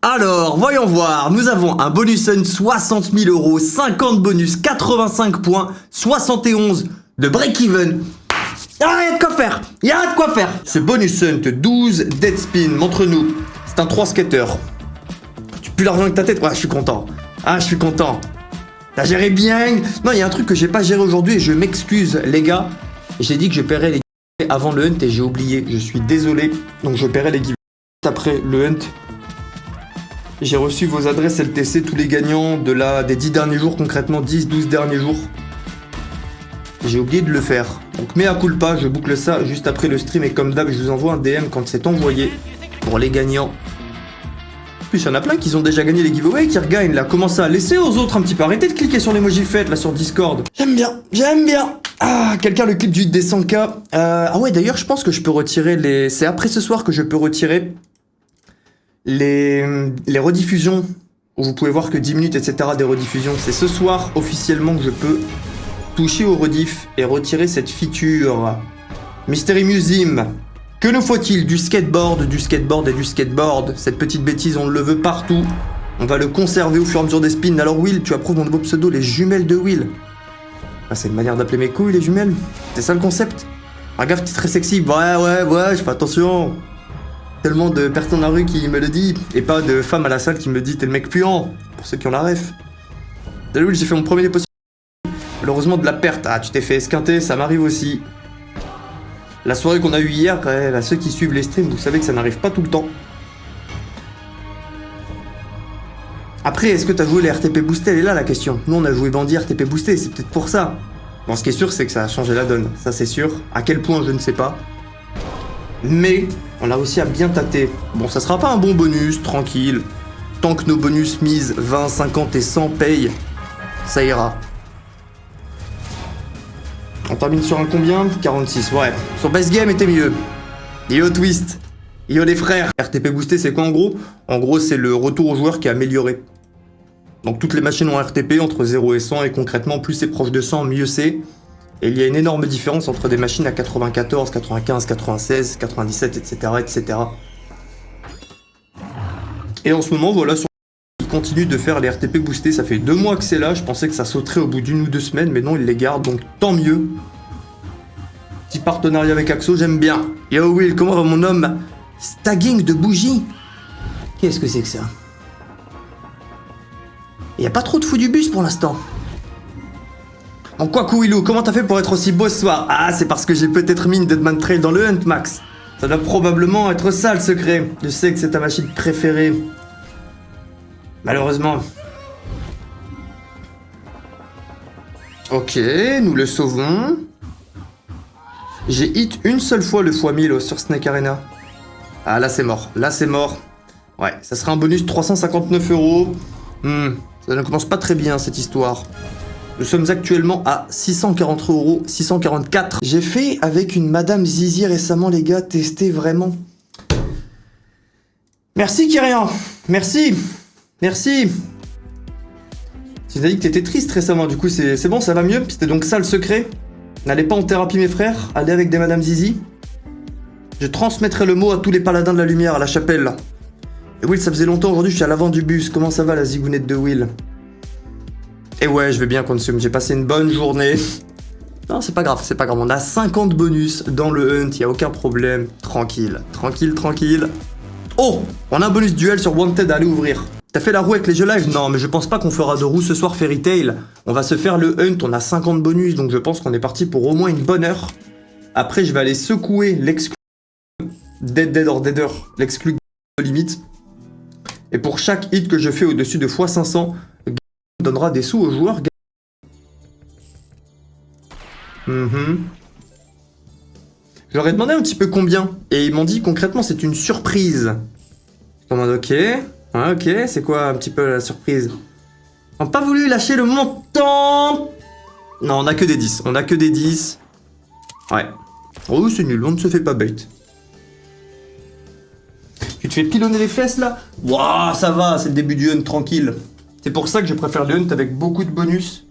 Alors, voyons voir, nous avons un bonus hunt 60 000 euros, 50 bonus, 85 points, 71 de break-even. Ah, y'a de quoi faire, y'a de quoi faire. Ce bonus hunt 12 dead spin, montre-nous, c'est un 3 skater. Tu pues l'argent avec ta tête. Ouais, je suis content. Ah, je suis content. T'as géré bien. Non, il y a un truc que j'ai pas géré aujourd'hui et je m'excuse, les gars. J'ai dit que je paierais les giveaways avant le hunt et j'ai oublié. Je suis désolé. Donc je paierai les giveaways après le hunt. J'ai reçu vos adresses LTC, tous les gagnants des 10 derniers jours, concrètement 10-12 derniers jours. J'ai oublié de le faire. Donc mea culpa, je boucle ça juste après le stream et comme d'hab, je vous envoie un DM quand c'est envoyé pour les gagnants. En plus, il y en a plein qui ont déjà gagné les giveaways qui regagnent là. Commencez à laisser aux autres un petit peu. Arrêtez de cliquer sur l'emoji fête là sur Discord. J'aime bien, j'aime bien. Ah, quelqu'un le clip du des 100K. Ah ouais, d'ailleurs, je pense que je peux retirer les... C'est après ce soir que je peux retirer les rediffusions où vous pouvez voir que 10 minutes, etc. des rediffusions. C'est ce soir officiellement que je peux toucher au rediff et retirer cette feature. Mystery Museum. Que nous faut-il? Du skateboard et du skateboard. Cette petite bêtise, on le veut partout. On va le conserver au fur et à mesure des spins. Alors Will, tu approuves mon nouveau pseudo, les jumelles de Will. Ah, c'est une manière d'appeler mes couilles, les jumelles. C'est ça le concept. Ah gaffe, t'es très sexy. Ouais, je fais attention. Tellement de personnes dans la rue qui me le disent. Et pas de femmes à la salle qui me disent t'es le mec puant. Pour ceux qui ont la ref. Salut Will, j'ai fait mon premier dépôt. Malheureusement de la perte. Ah, tu t'es fait esquinter, ça m'arrive aussi. La soirée qu'on a eue hier, ceux qui suivent les streams, vous savez que ça n'arrive pas tout le temps. Après, est-ce que t'as joué les RTP boostés? Elle est là la question. Nous on a joué Bandit RTP boosté, c'est peut-être pour ça. Bon, ce qui est sûr, c'est que ça a changé la donne. Ça c'est sûr. À quel point, je ne sais pas. Mais, on a réussi à bien tâter. Bon, ça sera pas un bon bonus, tranquille. Tant que nos bonus mises 20, 50 et 100 payent, ça ira. On termine sur un combien? 46, ouais. Sur Best Game était mieux. Yo Twist. Yo les frères. RTP boosté, c'est quoi en gros? En gros, c'est le retour au joueur qui est amélioré. Donc toutes les machines ont RTP entre 0 et 100 et concrètement, plus c'est proche de 100, mieux c'est. Et il y a une énorme différence entre des machines à 94, 95, 96, 97, etc. etc. Et en ce moment, voilà, il continue de faire les RTP boostés. Ça fait 2 mois que c'est là. Je pensais que ça sauterait au bout d'1 ou 2 semaines, mais non, il les garde, donc tant mieux. Petit partenariat avec Axo, j'aime bien. Yo Will, comment va mon homme? Stagging de bougies? Qu'est-ce que c'est que ça? Il y a pas trop de fous du bus pour l'instant. En quoi, Willou, comment t'as fait pour être aussi beau ce soir? Ah, c'est parce que j'ai peut-être mis une Deadman Trail dans le hunt, Max. Ça doit probablement être ça le secret. Je sais que c'est ta machine préférée. Malheureusement. Ok, nous le sauvons. J'ai hit une seule fois le x1000 sur Snake Arena. Ah, là c'est mort. Là c'est mort. Ouais, ça sera un bonus 359 €. Ça ne commence pas très bien cette histoire. Nous sommes actuellement à 640 €, 644. J'ai fait avec une Madame Zizi récemment, les gars, tester vraiment. Merci Kyrian. Merci. Merci. Tu as dit que t'étais triste récemment, du coup c'est bon, ça va mieux. C'était donc ça le secret. N'allez pas en thérapie mes frères, allez avec des Madame Zizi. Je transmettrai le mot à tous les paladins de la lumière à la chapelle là. Et Will, ça faisait longtemps aujourd'hui, je suis à l'avant du bus. Comment ça va la zigounette de Will? Et ouais, je vais bien consume, j'ai passé une bonne journée. Non, c'est pas grave, c'est pas grave. On a 50 bonus dans le hunt, y a aucun problème. Tranquille, tranquille, tranquille. Oh, on a un bonus duel sur Wanted à aller ouvrir. T'as fait la roue avec les jeux live? Non, mais je pense pas qu'on fera de roue ce soir Fairy Tail. On va se faire le hunt, on a 50 bonus, donc je pense qu'on est parti pour au moins une bonne heure. Après, je vais aller secouer l'exclu... Dead or Deader, l'exclu de limite. Et pour chaque hit que je fais au-dessus de x500, on donnera des sous aux joueurs. Je leur ai demandé un petit peu combien. Et ils m'ont dit concrètement c'est une surprise. Je demande ok. Ouais, ok, c'est quoi un petit peu la surprise? On n'a pas voulu lâcher le montant. Non, on a que des 10. On a que des 10. Ouais. Oh, c'est nul, on ne se fait pas bait. Tu te fais pilonner les fesses là? Waouh, ça va, c'est le début du hunt tranquille. C'est pour ça que je préfère le hunt avec beaucoup de bonus.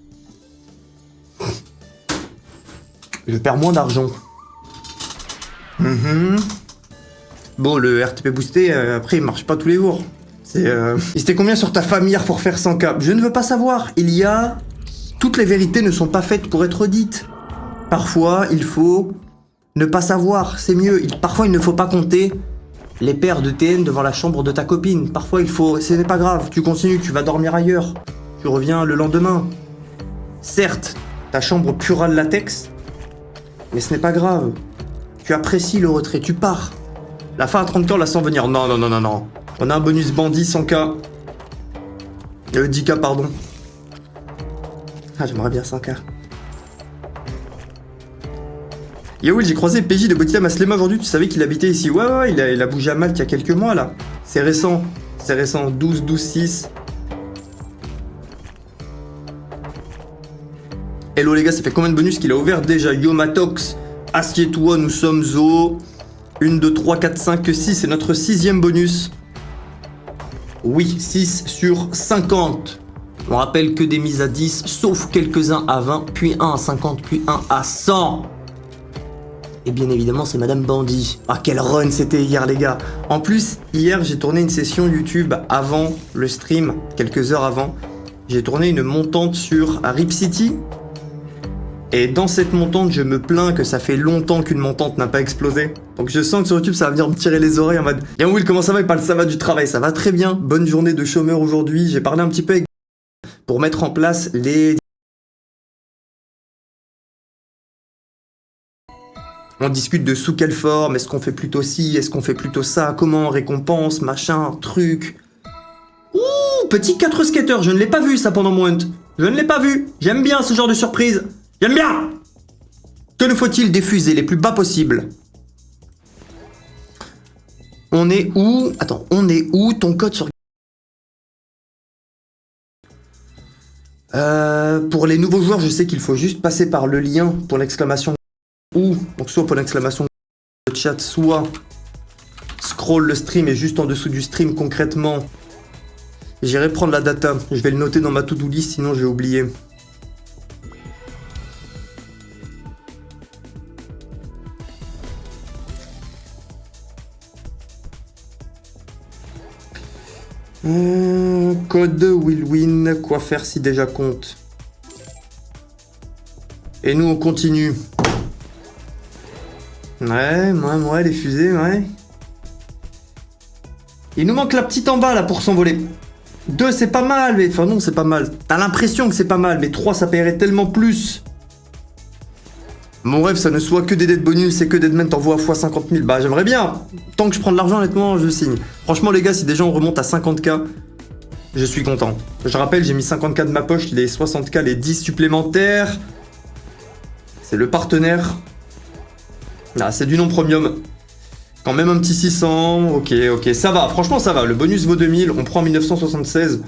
Je perds moins d'argent. Bon, le RTP boosté, après, il marche pas tous les jours. Il s'était combien sur ta famille hier pour faire 100K? Je ne veux pas savoir. Toutes les vérités ne sont pas faites pour être dites. Parfois, il faut ne pas savoir, c'est mieux. Parfois, il ne faut pas compter les paires de TN devant la chambre de ta copine. Parfois, ce n'est pas grave. Tu continues, tu vas dormir ailleurs. Tu reviens le lendemain. Certes, ta chambre puera le latex, mais ce n'est pas grave. Tu apprécies le retrait, tu pars. La fin à 30K, on la sent venir. Non. On a un bonus bandit 100K. 10K, pardon. Ah, j'aimerais bien 100K. Yo, oui, j'ai croisé PJ de Botilla Maslema aujourd'hui. Tu savais qu'il habitait ici? Ouais, il a bougé à Malte il y a quelques mois, là. C'est récent. 12-6. Hello les gars, ça fait combien de bonus qu'il a ouvert déjà? Yo Matox, assieds-toi, nous sommes au 1, 2, 3, 4, 5, 6. C'est notre 6e bonus. Oui, 6 sur 50. On rappelle que des mises à 10, sauf quelques-uns à 20, puis 1 à 50, puis 1 à 100. Et bien évidemment, c'est Madame Bandit. Ah, quel run c'était hier, les gars. En plus, hier, j'ai tourné une session YouTube avant le stream, quelques heures avant. J'ai tourné une montante sur Rip City. Et dans cette montante, je me plains que ça fait longtemps qu'une montante n'a pas explosé. Donc je sens que sur YouTube, ça va venir me tirer les oreilles en mode... Bien Will, comment ça va? Il parle ça va du travail, ça va très bien. Bonne journée de chômeur aujourd'hui. J'ai parlé un petit peu avec... pour mettre en place les... On discute de sous quelle forme, est-ce qu'on fait plutôt ci, est-ce qu'on fait plutôt ça, comment, récompense, machin, truc... Ouh, petit 4 skater, je ne l'ai pas vu ça pendant mon hunt. Je ne l'ai pas vu, j'aime bien ce genre de surprise. J'aime bien. Que nous faut-il diffuser les plus bas possibles? On est où? Attends, on est où? Ton code sur... Pour les nouveaux joueurs, je sais qu'il faut juste passer par le lien pour l'exclamation ou, donc soit pour l'exclamation le chat, soit scroll le stream et juste en dessous du stream concrètement. J'irai prendre la data, je vais le noter dans ma to-do list, sinon je vais oublier. Code will win, quoi faire si déjà compte. Et nous on continue. Ouais, les fusées, ouais. Il nous manque la petite en bas là pour s'envoler. 2 c'est pas mal, mais... Enfin non c'est pas mal. T'as l'impression que c'est pas mal, mais 3 ça paierait tellement plus. Mon rêve ça ne soit que des dead bonus et que Deadman t'envoie x 50 000. Bah j'aimerais bien. Tant que je prends de l'argent honnêtement je signe. Franchement les gars, si des gens remontent à 50K, je suis content. Je rappelle, j'ai mis 50K de ma poche, les 60K, les 10 supplémentaires. C'est le partenaire. Ah, c'est du non premium. Quand même un petit 600. Ok, ça va. Franchement, ça va. Le bonus vaut 2000. On prend 1976.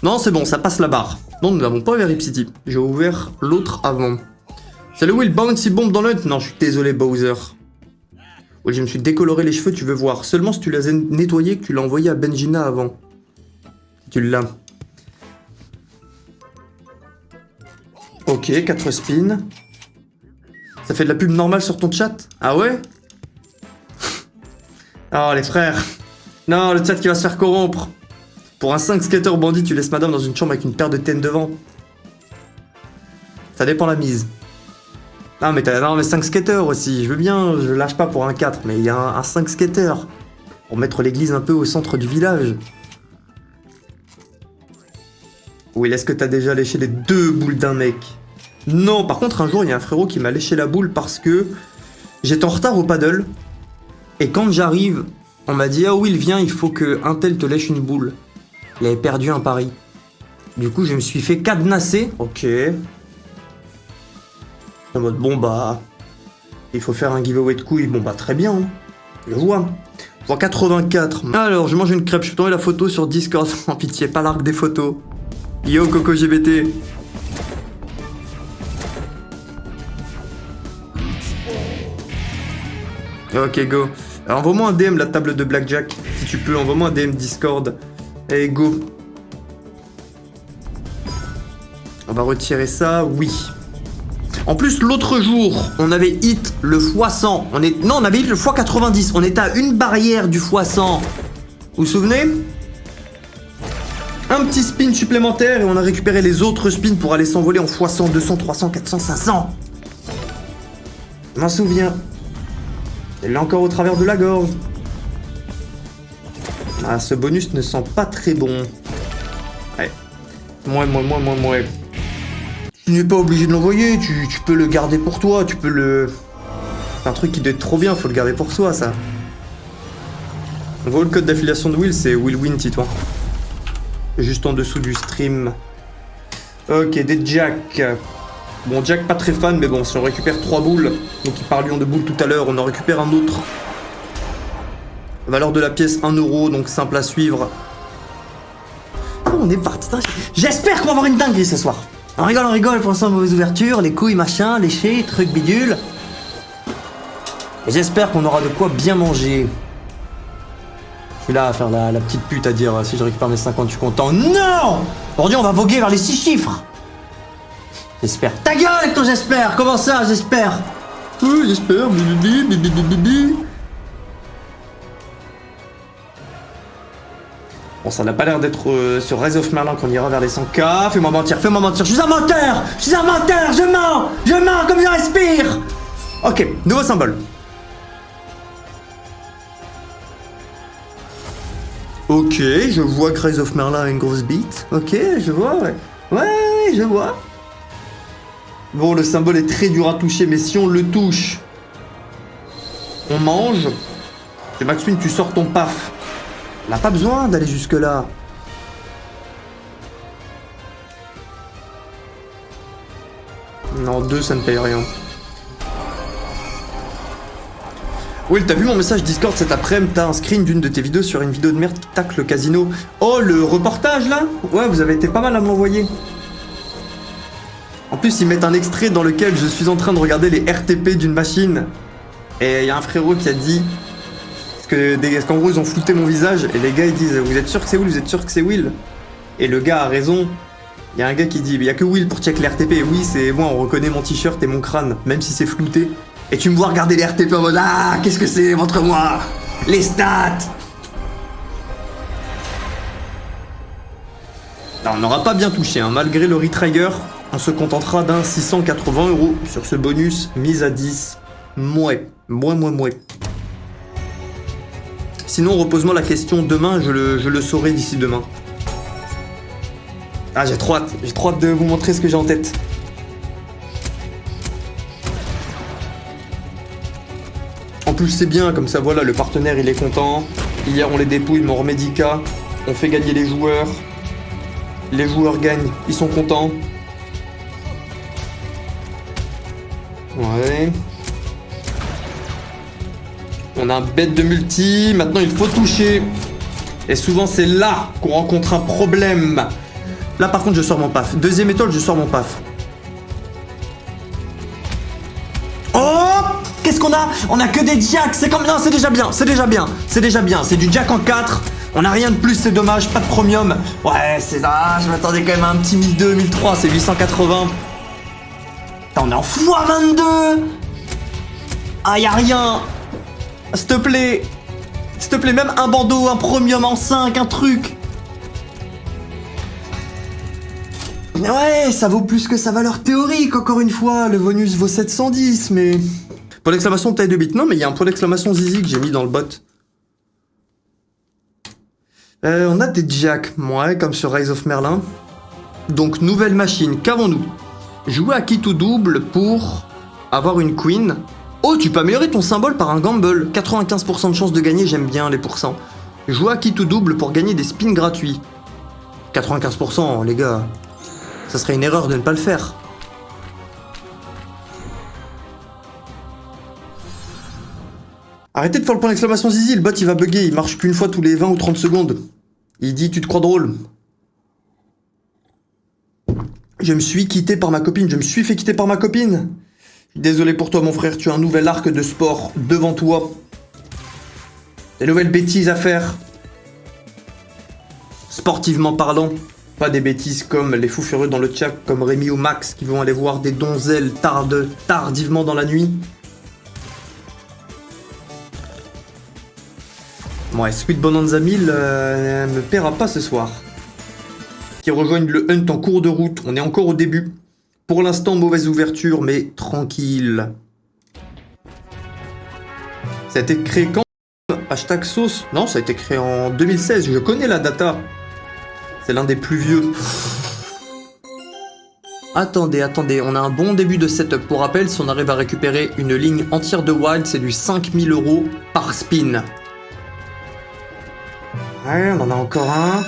Non, c'est bon, ça passe la barre. Non, nous n'avons pas ouvert Rip City. J'ai ouvert l'autre avant. Salut Will, bouncy bomb dans l'hunt. Non, je suis désolé, Bowser. Oui, je me suis décoloré les cheveux, tu veux voir. Seulement si tu les as nettoyés, que tu l'as envoyé à Benjina avant. Tu l'as. Ok, 4 spins. Ça fait de la pub normale sur ton chat? Ah ouais? Oh les frères. Non, le chat qui va se faire corrompre. Pour un 5 skater bandit, tu laisses madame dans une chambre avec une paire de TN devant. Ça dépend la mise. Ah mais t'as mais 5 skaters aussi. Je veux bien, je lâche pas pour un 4, mais il y a un 5 skater. Pour mettre l'église un peu au centre du village. Oui, est-ce que t'as déjà léché les 2 boules d'un mec? Non, par contre un jour il y a un frérot qui m'a léché la boule parce que j'étais en retard au paddle. Et quand j'arrive, on m'a dit « Ah Will, viens, il faut que un tel te lèche une boule. » Il avait perdu un pari. Du coup, je me suis fait cadenasser. Ok. En mode, bon bah... Il faut faire un giveaway de couilles. Bon bah, très bien. Hein. Je vois. Je vois 84. Alors, je mange une crêpe. Je peux t'envoyer la photo sur Discord. En pitié, pas l'arc des photos. Yo, Coco GBT. Ok, go. Alors, envoie-moi un DM la table de Blackjack. Si tu peux, envoie-moi un DM Discord. Et go. On va retirer ça, oui. En plus, l'autre jour, on avait hit le x100. Non, on avait hit le x90. On était à une barrière du x100. Vous vous souvenez? Un petit spin supplémentaire et on a récupéré les autres spins pour aller s'envoler en x100, 200, 300, 400, 500. Je m'en souviens. Elle est encore au travers de la gorge. Ah, ce bonus ne sent pas très bon. Ouais. Moi. Tu n'es pas obligé de l'envoyer, tu peux le garder pour toi, tu peux le... C'est un truc qui doit être trop bien, faut le garder pour soi, ça. On voit le code d'affiliation de Will, c'est WillWin, Titouan. Juste en dessous du stream. Ok, des Jack. Bon, Jack pas très fan, mais bon, si on récupère 3 boules, donc il parlions de boules tout à l'heure, on en récupère un autre. Valeur de la pièce 1 €, donc simple à suivre. Oh, on est parti. J'espère qu'on va avoir une dinguerie ce soir. On rigole, pour l'instant, mauvaise ouverture, les couilles, machin, léché, truc bidule. Et j'espère qu'on aura de quoi bien manger. Je suis là à faire la petite pute à dire si je récupère mes 50, je suis content. Non! Aujourd'hui, on va voguer vers les 6 chiffres. J'espère. Ta gueule avec ton j'espère! Comment ça, j'espère? Oui, j'espère. Bon, ça n'a pas l'air d'être sur Rise of Merlin qu'on ira vers les 100K. Fais-moi mentir. Je suis un menteur! Je mens comme je respire! Ok, nouveau symbole. Ok, je vois que Rise of Merlin a une grosse bite. Ok, je vois, ouais. Ouais, je vois. Bon, le symbole est très dur à toucher, mais si on le touche, on mange. Et Maxwin, tu sors ton paf. On n'a pas besoin d'aller jusque-là. Non, 2, ça ne paye rien. Will, t'as vu mon message Discord cet après-midi? T'as un screen d'une de tes vidéos sur une vidéo de merde qui tacle le casino. Oh, le reportage là? Ouais, vous avez été pas mal à me l'envoyer. En plus, ils mettent un extrait dans lequel je suis en train de regarder les RTP d'une machine. Et il y a un frérot qui a dit... Parce qu'en gros, ils ont flouté mon visage. Et les gars, ils disent, vous êtes sûr que c'est Will? Vous êtes sûr que c'est Will? Et le gars a raison. Il y a un gars qui dit, il y a que Will pour check les RTP. Oui, c'est moi, on reconnaît mon t-shirt et mon crâne, même si c'est flouté. Et tu me vois regarder les RTP en mode, ah, qu'est-ce que c'est? Montre-moi les stats. Alors, on n'aura pas bien touché, hein. Malgré le retrigger, on se contentera d'un 680 € sur ce bonus mise à 10. Mouais. Sinon, repose-moi la question demain, je le saurai d'ici demain. Ah, j'ai trop hâte de vous montrer ce que j'ai en tête. En plus, c'est bien, comme ça, voilà, le partenaire, il est content. Hier, on les dépouille, mon remédica. On fait gagner les joueurs. Les joueurs gagnent, ils sont contents. Ouais. On a un bête de multi, maintenant il faut toucher. Et souvent c'est là qu'on rencontre un problème. Là par contre je sors mon paf. Deuxième étoile, je sors mon paf. Oh! Qu'est-ce qu'on a? On a que des jacks, c'est comme... Non, c'est déjà bien. C'est du jack en 4. On a rien de plus, c'est dommage, pas de premium. Ouais, c'est ça, je m'attendais quand même à un petit 1002, 1003, c'est 880. Putain, on est en x22. Ah, y'a rien. S'il te plaît, même un bandeau, un premium en 5, un truc. Ouais, ça vaut plus que sa valeur théorique, encore une fois. Le bonus vaut 710, mais... Point d'exclamation taille de bit. Non, mais il y a un point d'exclamation zizi que j'ai mis dans le bot. On a des jacks, ouais, comme sur Rise of Merlin. Donc, nouvelle machine, qu'avons-nous? Jouer à kit ou double pour avoir une queen. Oh, tu peux améliorer ton symbole par un gamble. 95% de chance de gagner, j'aime bien les pourcents. Jouer à kit ou double pour gagner des spins gratuits. 95%, les gars. Ça serait une erreur de ne pas le faire. Arrêtez de faire le point d'exclamation zizi, le bot il va bugger, il marche qu'une fois tous les 20 ou 30 secondes. Il dit tu te crois drôle. Je me suis quitté par ma copine, je me suis fait quitter par ma copine. Désolé pour toi mon frère, tu as un nouvel arc de sport devant toi. Des nouvelles bêtises à faire. Sportivement parlant. Pas des bêtises comme les fous furieux dans le chat, comme Rémi ou Max qui vont aller voir des donzelles tardivement dans la nuit. Ouais, Sweet Bonanza 1000 ne me paiera pas ce soir. qui rejoignent le hunt en cours de route. On est encore au début. Pour l'instant, mauvaise ouverture, mais tranquille. Ça a été créé quand? Hashtag sauce? Non, ça a été créé en 2016. Je connais la data. C'est l'un des plus vieux. Attendez, on a un bon début de setup. Pour rappel, si on arrive à récupérer une ligne entière de wild, c'est du 5000 € par spin. Ouais, on en a encore un.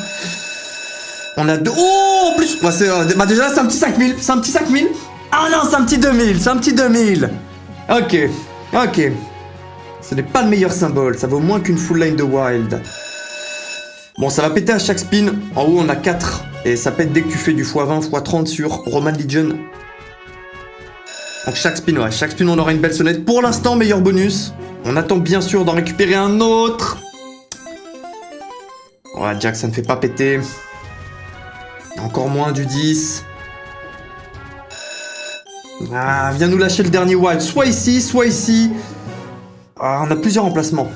On a deux. Oh, en plus, bah déjà, c'est un petit 5000. C'est un petit 5000. Ah non, c'est un petit 2000. C'est un petit 2000. Ok. Ce n'est pas le meilleur symbole. Ça vaut moins qu'une full line de wild. Bon, ça va péter à chaque spin. En haut, on a 4. Et ça pète dès que tu fais du x20, x30 sur Roman Legion. Donc chaque spin, on aura une belle sonnette. Pour l'instant, meilleur bonus. On attend bien sûr d'en récupérer un autre. Ouais, Jack, ça ne fait pas péter. Encore moins du 10. Ah, viens nous lâcher le dernier wild. Soit ici, soit ici. Ah, on a plusieurs emplacements.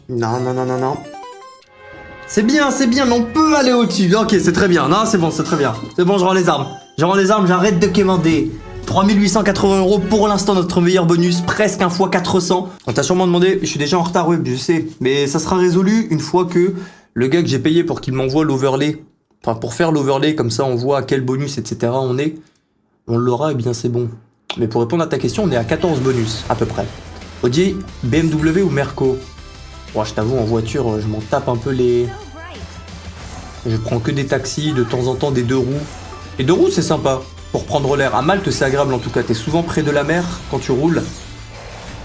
Non. C'est bien, mais on peut aller au-dessus. Ok, c'est très bien. Non, c'est bon, c'est très bien. C'est bon, je rends les armes. J'arrête de quémander. 3880 € pour l'instant, notre meilleur bonus, presque un fois 400. On t'a sûrement demandé, je suis déjà en retard, web, je sais. Mais ça sera résolu une fois que le gars que j'ai payé pour qu'il m'envoie l'overlay, enfin pour faire l'overlay, comme ça on voit à quel bonus, etc. on l'aura, et bien c'est bon. Mais pour répondre à ta question, on est à 14 bonus, à peu près. Audi, BMW ou Merco? Bon, je t'avoue, en voiture, je m'en tape un peu les... Je prends que des taxis, de temps en temps des 2 roues. Et 2 roues, c'est sympa, pour prendre l'air. À Malte, c'est agréable en tout cas. T'es souvent près de la mer quand tu roules.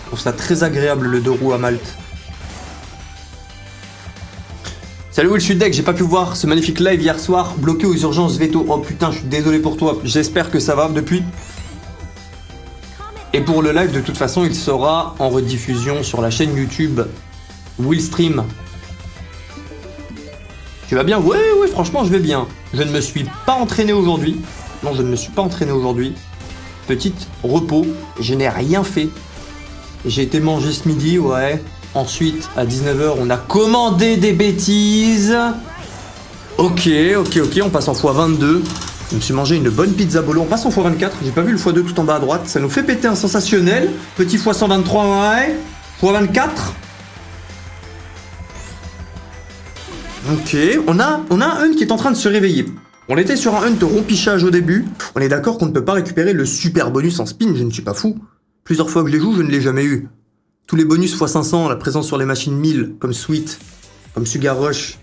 Je trouve ça très agréable, le 2 roues à Malte. Salut Will, je suis deck, j'ai pas pu voir ce magnifique live hier soir, bloqué aux urgences veto. Oh putain, je suis désolé pour toi, j'espère que ça va depuis. Et pour le live, de toute façon, il sera en rediffusion sur la chaîne YouTube Will Stream. Tu vas bien? Ouais, franchement, je vais bien. Je ne me suis pas entraîné aujourd'hui. Non, je ne me suis pas entraîné aujourd'hui. Petite repos, je n'ai rien fait. J'ai été manger ce midi, ouais. Ensuite, à 19h, on a commandé des bêtises. Ok, on passe en x22. Je me suis mangé une bonne pizza bolo. On passe en x24. J'ai pas vu le x2 tout en bas à droite. Ça nous fait péter un sensationnel. Petit x123, ouais. x24. Ok, on a un hunt qui est en train de se réveiller. On était sur un hunt rompichage au début. On est d'accord qu'on ne peut pas récupérer le super bonus en spin. Je ne suis pas fou. Plusieurs fois que je les joue, je ne l'ai jamais eu. Tous les bonus x500, la présence sur les machines 1000, comme Sweet, comme Sugar Rush.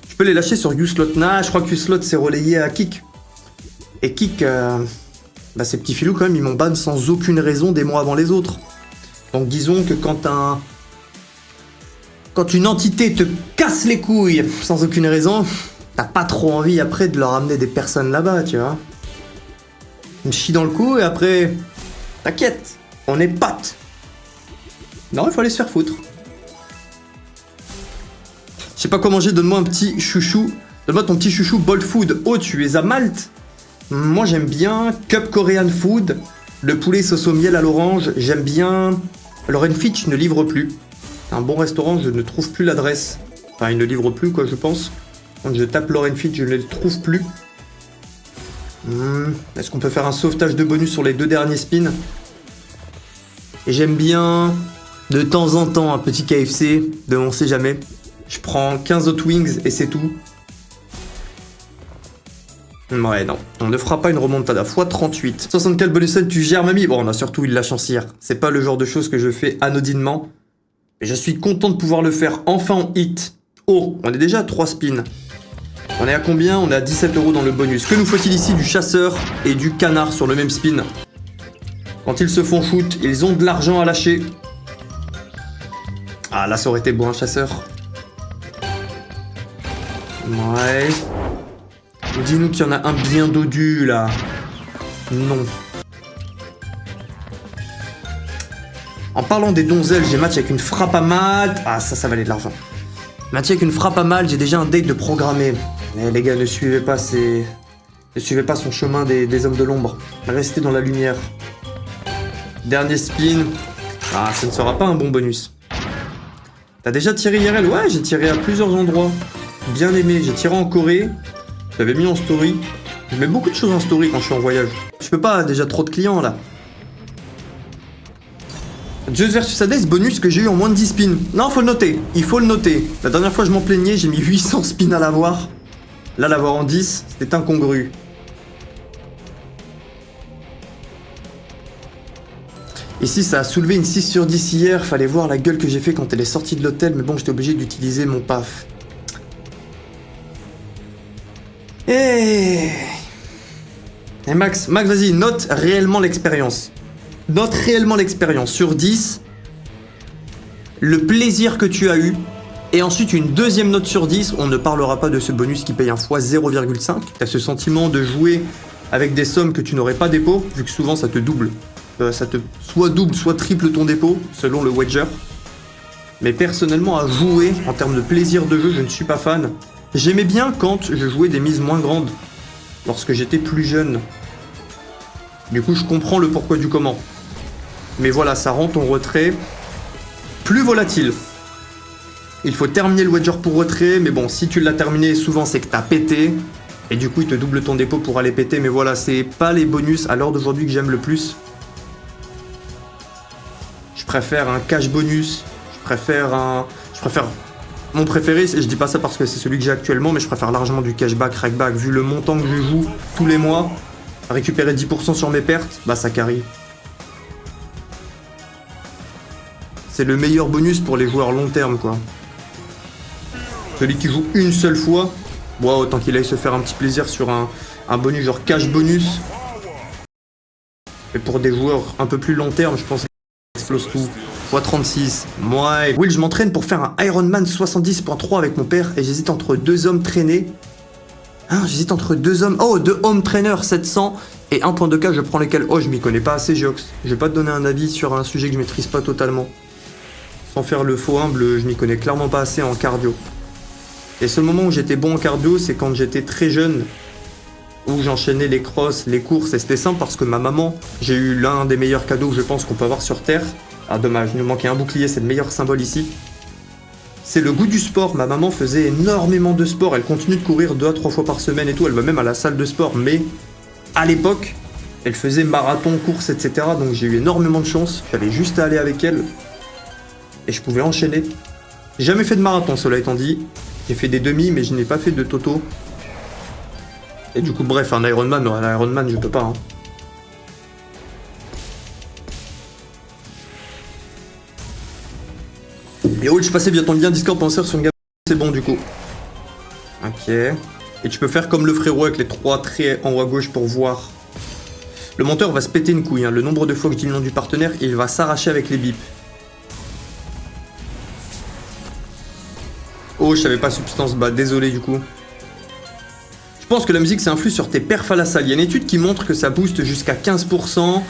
Je peux les lâcher sur Uslot. Nah, je crois que Uslot s'est relayé à Kik. Et Kik, ces petits filous quand même, ils m'ont ban sans aucune raison des mois avant les autres. Donc disons que quand une entité te casse les couilles sans aucune raison, t'as pas trop envie après de leur amener des personnes là-bas, tu vois. Ils me chient dans le cou et après, t'inquiète. On est potes. Non, il faut aller se faire foutre. Je sais pas quoi manger, donne-moi un petit chouchou. Donne-moi ton petit chouchou Bold Food. Oh, tu es à Malte? Moi, j'aime bien Cup Korean Food. Le poulet sauce au miel à l'orange. J'aime bien... Lauren Fitch ne livre plus. C'est un bon restaurant, je ne trouve plus l'adresse. Enfin, il ne livre plus, quoi, je pense. Quand je tape Lauren Fitch, je ne le trouve plus. Est-ce qu'on peut faire un sauvetage de bonus sur les 2 derniers spins? Et j'aime bien, de temps en temps, un petit KFC, de on sait jamais. Je prends 15 hot wings et c'est tout. Ouais, non, on ne fera pas une remontada. x38. 64 bonus, tu gères, mamie. Bon, on a surtout eu de la chance hier. C'est pas le genre de choses que je fais anodinement. Et je suis content de pouvoir le faire enfin en hit. Oh, on est déjà à 3 spins. On est à combien? On est à 17 € dans le bonus. Que nous faut-il ici? Du chasseur et du canard sur le même spin. Quand ils se font shoot, ils ont de l'argent à lâcher. Ah, là, ça aurait été bon, un chasseur. Ouais. Dis-nous qu'il y en a un bien dodu, là. Non. En parlant des donzelles, j'ai match avec une frappe à mal. Ah, ça valait de l'argent. Match avec une frappe à mal, j'ai déjà un date de programmé. Mais les gars, ne suivez pas son chemin des hommes de l'ombre. Restez dans la lumière. Dernier spin. Ah, ça ne sera pas un bon bonus. T'as déjà tiré IRL? Ouais, j'ai tiré à plusieurs endroits. Bien aimé. J'ai tiré en Corée. J'avais mis en story. Je mets beaucoup de choses en story quand je suis en voyage. Je peux pas, déjà trop de clients là. Zeus vs Hades, bonus que j'ai eu en moins de 10 spins. Non, faut le noter. Il faut le noter. La dernière fois, je m'en plaignais, j'ai mis 800 spins à l'avoir. Là, l'avoir en 10, c'était incongru. Ici, ça a soulevé une 6 sur 10 hier. Fallait voir la gueule que j'ai fait quand elle est sortie de l'hôtel. Mais bon, j'étais obligé d'utiliser mon paf. Et Max, vas-y, note réellement l'expérience. Note réellement l'expérience. Sur 10, le plaisir que tu as eu. Et ensuite, une deuxième note sur 10. On ne parlera pas de ce bonus qui paye un fois 0,5. Tu as ce sentiment de jouer avec des sommes que tu n'aurais pas dépôt, vu que souvent ça te double. Ça te soit double, soit triple ton dépôt, selon le wager. Mais personnellement, à jouer, en termes de plaisir de jeu, je ne suis pas fan. J'aimais bien quand je jouais des mises moins grandes, lorsque j'étais plus jeune. Du coup, je comprends le pourquoi du comment. Mais voilà, ça rend ton retrait plus volatile. Il faut terminer le wager pour retrait, mais bon, si tu l'as terminé, souvent c'est que t'as pété. Et du coup, il te double ton dépôt pour aller péter. Mais voilà, c'est pas les bonus à l'heure d'aujourd'hui que j'aime le plus. Je préfère un cash bonus. Je préfère mon préféré, je dis pas ça parce que c'est celui que j'ai actuellement, mais je préfère largement du cashback, rackback. Vu le montant que je joue tous les mois, récupérer 10% sur mes pertes, bah ça carry. C'est le meilleur bonus pour les joueurs long terme, quoi. Celui qui joue une seule fois, bon, autant qu'il aille se faire un petit plaisir sur un bonus genre cash bonus. Et pour des joueurs un peu plus long terme, je pense que explose tout. x36, moi. Will, je m'entraîne pour faire un Ironman 70.3 avec mon père et j'hésite entre deux hommes traînés. J'hésite entre deux hommes. Oh, deux home trainer 700 et 1.2K, je prends lesquels. Oh, je m'y connais pas assez, Jox. Je vais pas te donner un avis sur un sujet que je maîtrise pas totalement. Sans faire le faux humble, je m'y connais clairement pas assez en cardio. Les seuls moments où j'étais bon en cardio, c'est quand j'étais très jeune, où j'enchaînais les crosses, les courses, et c'était simple parce que ma maman, j'ai eu l'un des meilleurs cadeaux que je pense qu'on peut avoir sur Terre. Ah dommage, il nous manquait un bouclier, c'est le meilleur symbole ici. C'est le goût du sport. Ma maman faisait énormément de sport, elle continue de courir 2 à 3 fois par semaine et tout, elle va même à la salle de sport, mais à l'époque, elle faisait marathon, course, etc. Donc j'ai eu énormément de chance, j'avais juste à aller avec elle, et je pouvais enchaîner. J'ai jamais fait de marathon, cela étant dit. J'ai fait des demi, mais je n'ai pas fait de toto. Et du coup, bref, un Ironman, je peux pas. Hein. Et oh, je passais bien ton lien Discord penseur sur une gamme, c'est bon du coup. Ok. Et tu peux faire comme le frérot avec les 3 traits en haut à gauche pour voir. Le monteur va se péter une couille, hein. Le nombre de fois que je dis le nom du partenaire, il va s'arracher avec les bips. Oh, je savais pas substance, bah désolé du coup. Je pense que la musique ça influe sur tes perfs à la salle. Il y a une étude qui montre que ça booste jusqu'à 15%.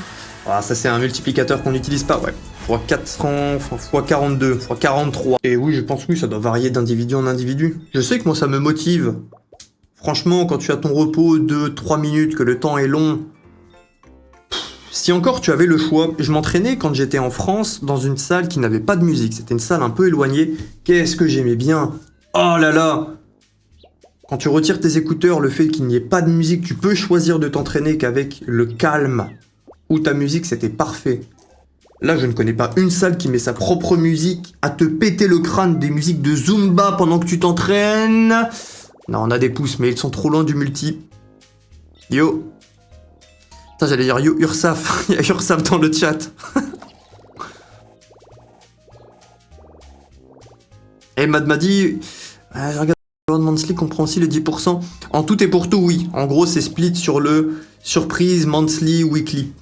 Ah, ça c'est un multiplicateur qu'on n'utilise pas, ouais. x400, x42, x43. Et oui, je pense que ça doit varier d'individu en individu. Je sais que moi ça me motive. Franchement, quand tu as ton repos de 3 minutes, que le temps est long. Si encore tu avais le choix, je m'entraînais quand j'étais en France dans une salle qui n'avait pas de musique. C'était une salle un peu éloignée. Qu'est-ce que j'aimais bien. Oh là là. Quand tu retires tes écouteurs, le fait qu'il n'y ait pas de musique, tu peux choisir de t'entraîner qu'avec le calme ou ta musique, c'était parfait. Là, je ne connais pas une salle qui met sa propre musique à te péter le crâne, des musiques de Zumba pendant que tu t'entraînes. Non, on a des pouces, mais ils sont trop loin du multi. Yo. Putain, j'allais dire yo Ursaf. Il y a Ursaf dans le chat. Et Mad m'a dit... je regarde Monthly comprend aussi le 10%. En tout et pour tout, oui. En gros, c'est split sur le surprise, monthly, weekly.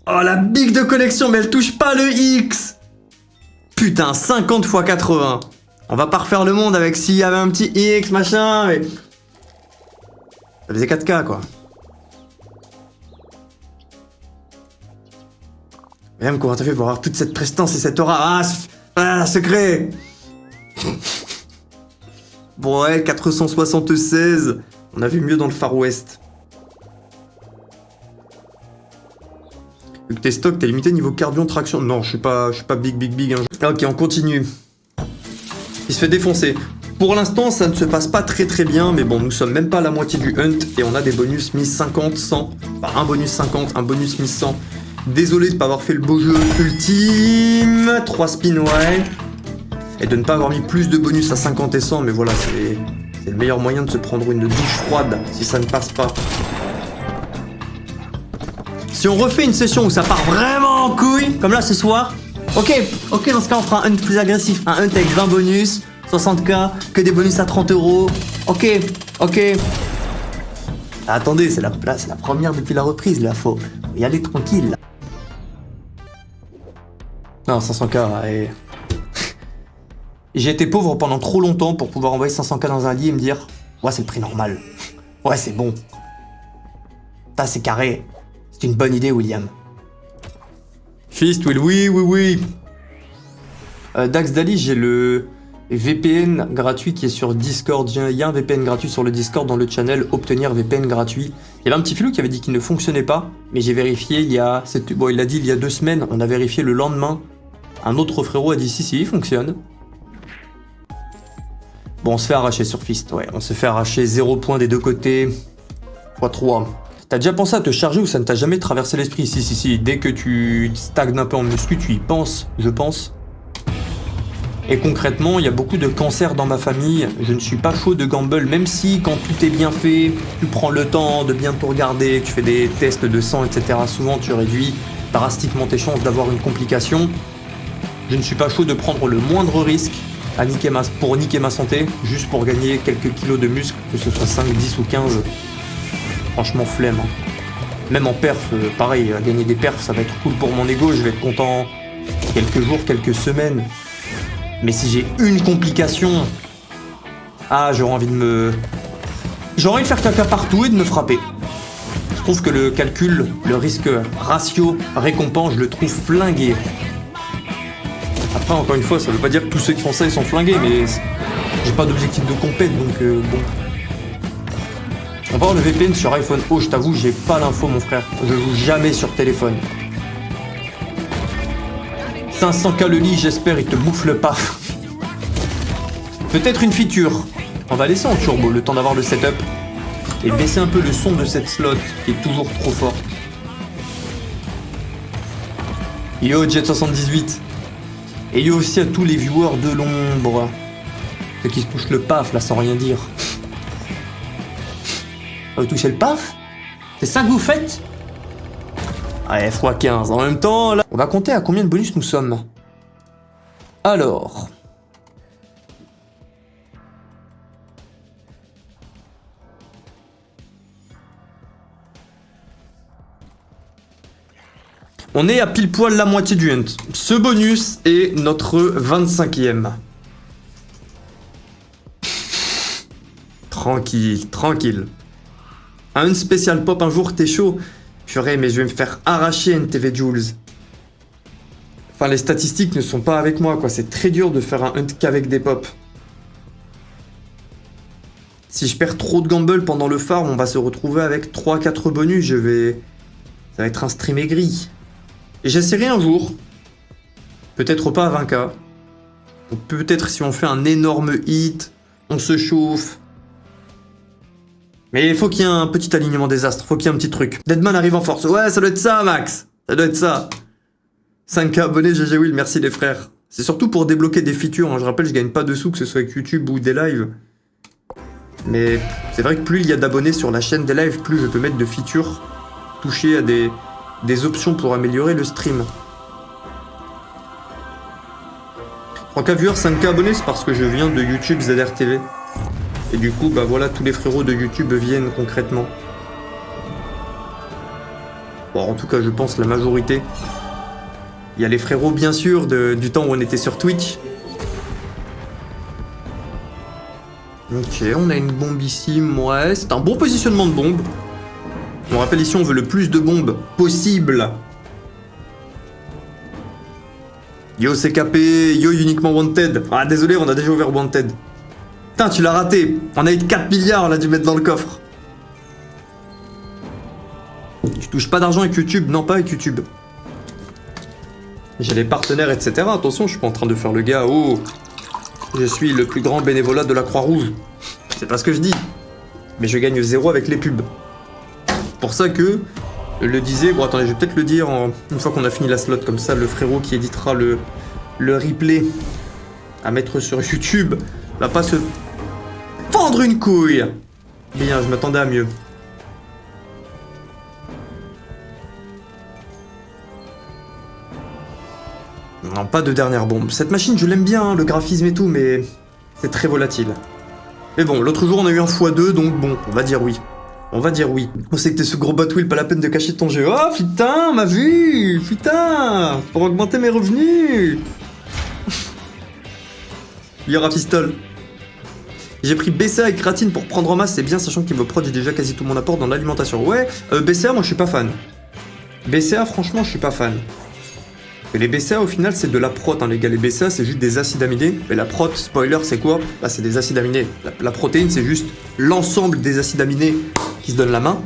Oh, la big de connexion, mais elle touche pas le X. Putain, 50 x 80. On va pas refaire le monde avec s'il y avait un petit X, machin, mais... Ça faisait 4K, quoi. Même comment t'as fait pour avoir toute cette prestance et cette aura. Secret. Bon, ouais, 476. On a vu mieux dans le Far West. Vu que tes stocks, t'es limité niveau cardio, traction. Non, je suis pas big. Hein. Ok, on continue. Il se fait défoncer. Pour l'instant, ça ne se passe pas très bien, mais bon, nous sommes même pas à la moitié du hunt et on a des bonus 1050, 100. Enfin, un bonus 50, un bonus 1100. Désolé de pas avoir fait le beau jeu ultime. 3 spins, ouais. Et de ne pas avoir mis plus de bonus à 50 et 100, mais voilà, c'est le meilleur moyen de se prendre une douche froide si ça ne passe pas. Si on refait une session où ça part vraiment en couille, comme là ce soir, ok, dans ce cas on fera un hunt plus agressif, un hunt avec 20 bonus, 60k, que des bonus à 30 euros, ok. Ah, attendez, c'est la première depuis la reprise, là, faut y aller tranquille, là. Non, 500k, et... J'ai été pauvre pendant trop longtemps pour pouvoir envoyer 500k dans un lit et me dire « Ouais, c'est le prix normal. Ouais, c'est bon. Ça, c'est carré. C'est une bonne idée, William. » Fist, Will, oui. Dax Dali, j'ai le VPN gratuit qui est sur Discord. Il y a un VPN gratuit sur le Discord dans le channel Obtenir VPN gratuit. Il y avait un petit filou qui avait dit qu'il ne fonctionnait pas, mais j'ai vérifié il l'a dit il y a 2 semaines, on a vérifié le lendemain. Un autre frérot a dit si, il fonctionne. Bon, on se fait arracher sur Fist, ouais. On se fait arracher 0 points des deux côtés. x3. T'as déjà pensé à te charger ou ça ne t'a jamais traversé l'esprit? Si. Dès que tu stagnes un peu en muscu, tu y penses, je pense. Et concrètement, il y a beaucoup de cancers dans ma famille. Je ne suis pas chaud de gamble, même si quand tout est bien fait, tu prends le temps de bien tout regarder, tu fais des tests de sang, etc. Souvent, tu réduis drastiquement tes chances d'avoir une complication. Je ne suis pas chaud de prendre le moindre risque pour niquer ma santé, juste pour gagner quelques kilos de muscle, que ce soit 5, 10 ou 15. Franchement, flemme. Hein. Même en perf, pareil, gagner des perfs, ça va être cool pour mon ego, je vais être content quelques jours, quelques semaines. Mais si j'ai une complication, j'aurais envie de faire caca partout et de me frapper. Je trouve que le calcul, le risque ratio récompense, je le trouve flingué. Après, encore une fois, ça veut pas dire que tous ceux qui font ça, ils sont flingués, mais j'ai pas d'objectif de compète, donc bon. On parle de VPN sur iPhone. Oh, je t'avoue, j'ai pas l'info, mon frère. Je joue jamais sur téléphone. 500k le lit, j'espère, il te bouffe le paf. Peut-être une feature. On va laisser en turbo, le temps d'avoir le setup. Et baisser un peu le son de cette slot, qui est toujours trop fort. Yo, Jet78. Et yo aussi à tous les viewers de l'ombre. Ceux qui se touchent le paf, là, sans rien dire. Vous touchez le paf? C'est ça que vous faites? Ouais, x15. En même temps, là... On va compter à combien de bonus nous sommes. Alors... On est à pile poil la moitié du hunt. Ce bonus est notre 25e. Tranquille. Un hunt spécial pop un jour, t'es chaud? Purée, mais je vais me faire arracher NTV Jules. Enfin, les statistiques ne sont pas avec moi, quoi. C'est très dur de faire un hunt qu'avec des pops. Si je perds trop de gamble pendant le farm, on va se retrouver avec 3-4 bonus. Ça va être un stream aigri. Et j'essaierai un jour. Peut-être pas à 20k. Ou peut-être si on fait un énorme hit, on se chauffe. Mais il faut qu'il y ait un petit alignement des astres, faut qu'il y ait un petit truc. Deadman arrive en force. Ouais, ça doit être ça, Max. Ça doit être ça. 5k abonnés, GG Will, merci les frères. C'est surtout pour débloquer des features. Hein. Je rappelle, je gagne pas de sous, que ce soit avec YouTube ou des lives. Mais c'est vrai que plus il y a d'abonnés sur la chaîne des lives, plus je peux mettre de features, toucher à des options pour améliorer le stream. 3k viewers, 5k abonnés, c'est parce que je viens de YouTube ZRTV. Et du coup, bah voilà, tous les frérots de YouTube viennent concrètement. Bon, en tout cas, je pense la majorité. Il y a les frérots, bien sûr, du temps où on était sur Twitch. Ok, on a une bombe ici, ouais, c'est un bon positionnement de bombe. On rappelle ici, on veut le plus de bombes possible. Yo CKP, yo uniquement Wanted. Ah désolé, on a déjà ouvert Wanted. Putain, tu l'as raté. On a eu 4 milliards, on a dû mettre dans le coffre. Tu touches pas d'argent avec YouTube? Non, pas avec YouTube. J'ai les partenaires, etc. Attention, je suis pas en train de faire le gars, oh, je suis le plus grand bénévolat de la Croix-Rouge. C'est pas ce que je dis. Mais je gagne 0 avec les pubs. C'est pour ça que je le disais, bon attendez, je vais peut-être le dire une fois qu'on a fini la slot, comme ça le frérot qui éditera le replay à mettre sur YouTube va pas se fendre une couille. Bien, je m'attendais à mieux. Non, pas de dernière bombe. Cette machine, je l'aime bien, hein, le graphisme et tout, mais c'est très volatile. Mais bon, l'autre jour, on a eu un x2, donc bon, on va dire oui. On va dire oui. On sait que t'es ce gros Batwheel, pas la peine de cacher ton jeu. Oh putain, m'a vu. Putain, pour augmenter mes revenus. Il y aura pistole. J'ai pris BCA et créatine pour prendre en masse, c'est bien, sachant qu'il me produit déjà quasi tout mon apport dans l'alimentation. Ouais, BCA, moi je suis pas fan. BCA, franchement, je suis pas fan. Et les BCA, au final, c'est de la prot, hein, les gars. Les BCA, c'est juste des acides aminés. Mais la prot, spoiler, c'est quoi? Bah, c'est des acides aminés. La protéine, c'est juste l'ensemble des acides aminés qui se donnent la main.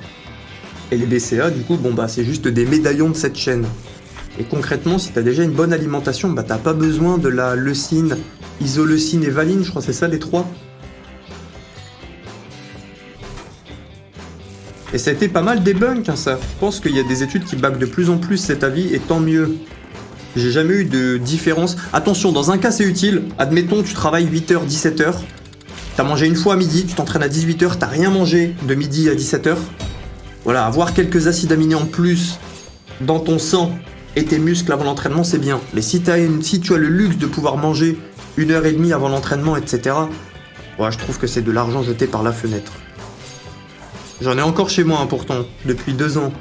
Et les BCA, du coup, bon, bah, c'est juste des médaillons de cette chaîne. Et concrètement, si t'as déjà une bonne alimentation, bah, t'as pas besoin de la leucine, isoleucine et valine, je crois que c'est ça, les trois. Et ça a été pas mal débunk, hein, ça. Je pense qu'il y a des études qui backent de plus en plus cet avis, et tant mieux. J'ai jamais eu de différence. Attention, dans un cas c'est utile. Admettons, tu travailles 8h, 17h. T'as mangé une fois à midi, tu t'entraînes à 18h, t'as rien mangé de midi à 17h. Voilà, avoir quelques acides aminés en plus dans ton sang et tes muscles avant l'entraînement, c'est bien. Mais si tu as le luxe de pouvoir manger 1h30 avant l'entraînement, etc., ouais, je trouve que c'est de l'argent jeté par la fenêtre. J'en ai encore chez moi, hein, pourtant, depuis 2 ans.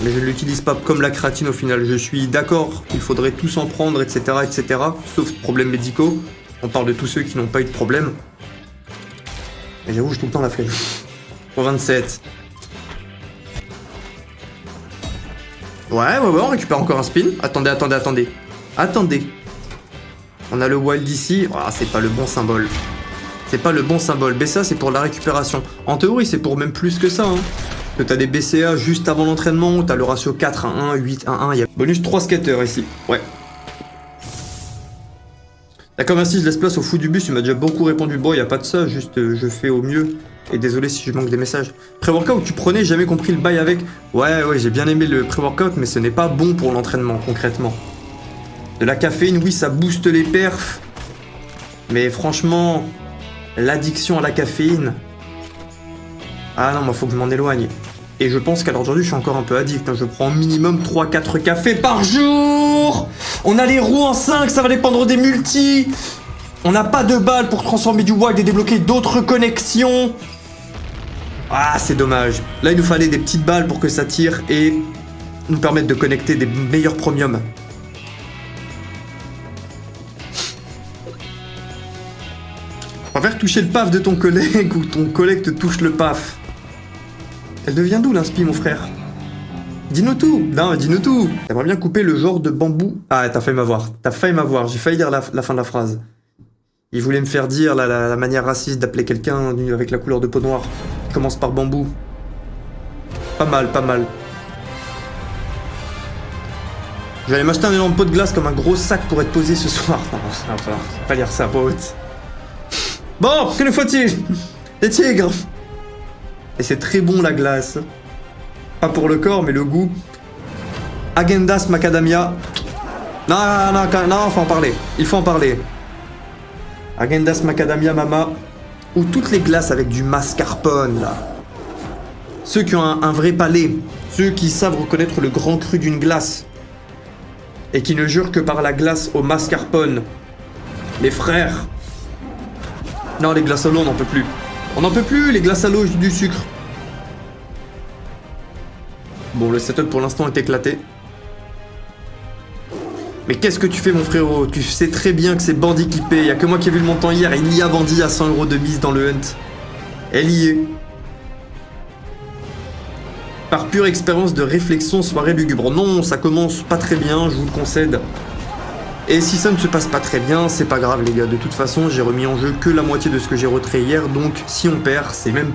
Mais je ne l'utilise pas comme la créatine au final. Je suis d'accord qu'il faudrait tous en prendre, etc., etc. Sauf problèmes médicaux. On parle de tous ceux qui n'ont pas eu de problème. Et j'avoue, j'ai tout le temps la flemme. Pour 27. Ouais, on récupère encore un spin. Attendez. Attendez. On a le wild ici. Oh, c'est pas le bon symbole. C'est pas le bon symbole. BCA, c'est pour la récupération. En théorie, c'est pour même plus que ça, hein. Que t'as des BCA juste avant l'entraînement, t'as le ratio 4 à 1, 8 à 1, il y a bonus 3 skaters ici, ouais. D'accord, merci, je laisse place au fou du bus, il m'a déjà beaucoup répondu, bon, y a pas de ça, juste je fais au mieux, et désolé si je manque des messages. Pré-workout, tu prenais, jamais compris le bail avec. Ouais, j'ai bien aimé le pré-workout, mais ce n'est pas bon pour l'entraînement, concrètement. De la caféine, oui, ça booste les perfs, mais franchement, l'addiction à la caféine... Ah non, moi faut que je m'en éloigne. Et je pense qu'à l'heure d'aujourd'hui, je suis encore un peu addict. Hein. Je prends minimum 3-4 cafés par jour. On a les roues en 5, ça va dépendre des multis. On n'a pas de balles pour transformer du wild et débloquer d'autres connexions. Ah, c'est dommage. Là, il nous fallait des petites balles pour que ça tire et nous permettre de connecter des meilleurs premiums. On va faire toucher le paf de ton collègue ou ton collègue te touche le paf. Elle devient d'où l'inspi, mon frère? Dis-nous tout. Non, dis-nous tout. J'aimerais bien couper le genre de bambou. Ah, t'as failli m'avoir. J'ai failli dire la fin de la phrase. Il voulait me faire dire la manière raciste d'appeler quelqu'un avec la couleur de peau noire. Il commence par bambou. Pas mal. J'allais m'acheter un énorme pot de glace comme un gros sac pour être posé ce soir. Non, pas lire ça, pote. Bon, que nous faut-il? Des tigres. Et c'est très bon la glace. Pas pour le corps, mais le goût. Häagen-Dazs Macadamia. Non, faut en parler. Il faut en parler. Häagen-Dazs Macadamia Mama. Ou toutes les glaces avec du mascarpone, là. Ceux qui ont un vrai palais. Ceux qui savent reconnaître le grand cru d'une glace. Et qui ne jurent que par la glace au mascarpone. Les frères. Non, les glaces à l'eau, on n'en peut plus. On n'en peut plus, les glaces à l'eau du sucre. Bon, le setup pour l'instant est éclaté. Mais qu'est-ce que tu fais, mon frérot? Tu sais très bien que c'est Bandit qui paie. Y'a que moi qui ai vu le montant hier et il y a Bandit à 100 € de mise dans le hunt. Elle y est. Par pure expérience de réflexion, soirée lugubre. Non, ça commence pas très bien, je vous le concède. Et si ça ne se passe pas très bien, c'est pas grave les gars, de toute façon j'ai remis en jeu que la moitié de ce que j'ai retré hier, donc si on perd, c'est même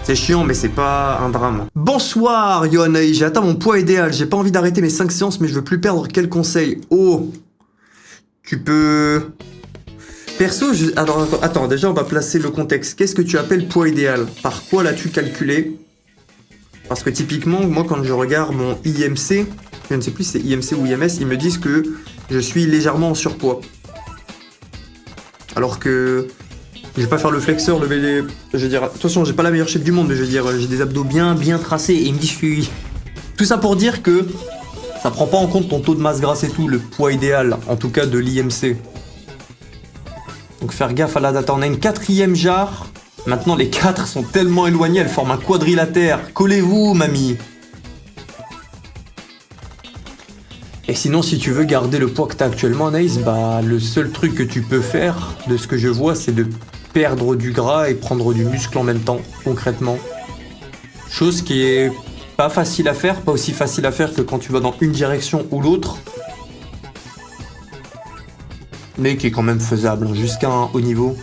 C'est chiant, mais c'est pas un drame. Bonsoir, Yohanaï, j'ai atteint mon poids idéal. J'ai pas envie d'arrêter mes 5 séances, mais je veux plus perdre. Quel conseil? Oh, tu peux... Perso, alors, attends, déjà, on va placer le contexte. Qu'est-ce que tu appelles poids idéal? Par quoi l'as-tu calculé? Parce que typiquement, moi, quand je regarde mon IMC, je ne sais plus si c'est IMC ou IMS, ils me disent que je suis légèrement en surpoids. Alors que... Je vais pas faire le flexeur, je veux dire, attention, j'ai pas la meilleure shape du monde, mais je veux dire, j'ai des abdos bien tracés, et il me dit je suis... Tout ça pour dire que ça prend pas en compte ton taux de masse grasse et tout, le poids idéal, en tout cas de l'IMC. Donc faire gaffe à la date. On a une 4e jarre. Maintenant, les 4 sont tellement éloignées, elles forment un quadrilatère. Collez-vous, mamie. Et sinon, si tu veux garder le poids que t'as actuellement, Anaïs, bah, le seul truc que tu peux faire, de ce que je vois, c'est de perdre du gras et prendre du muscle en même temps, concrètement. Chose qui est pas facile à faire, pas aussi facile à faire que quand tu vas dans une direction ou l'autre. Mais qui est quand même faisable, hein, jusqu'à un haut niveau.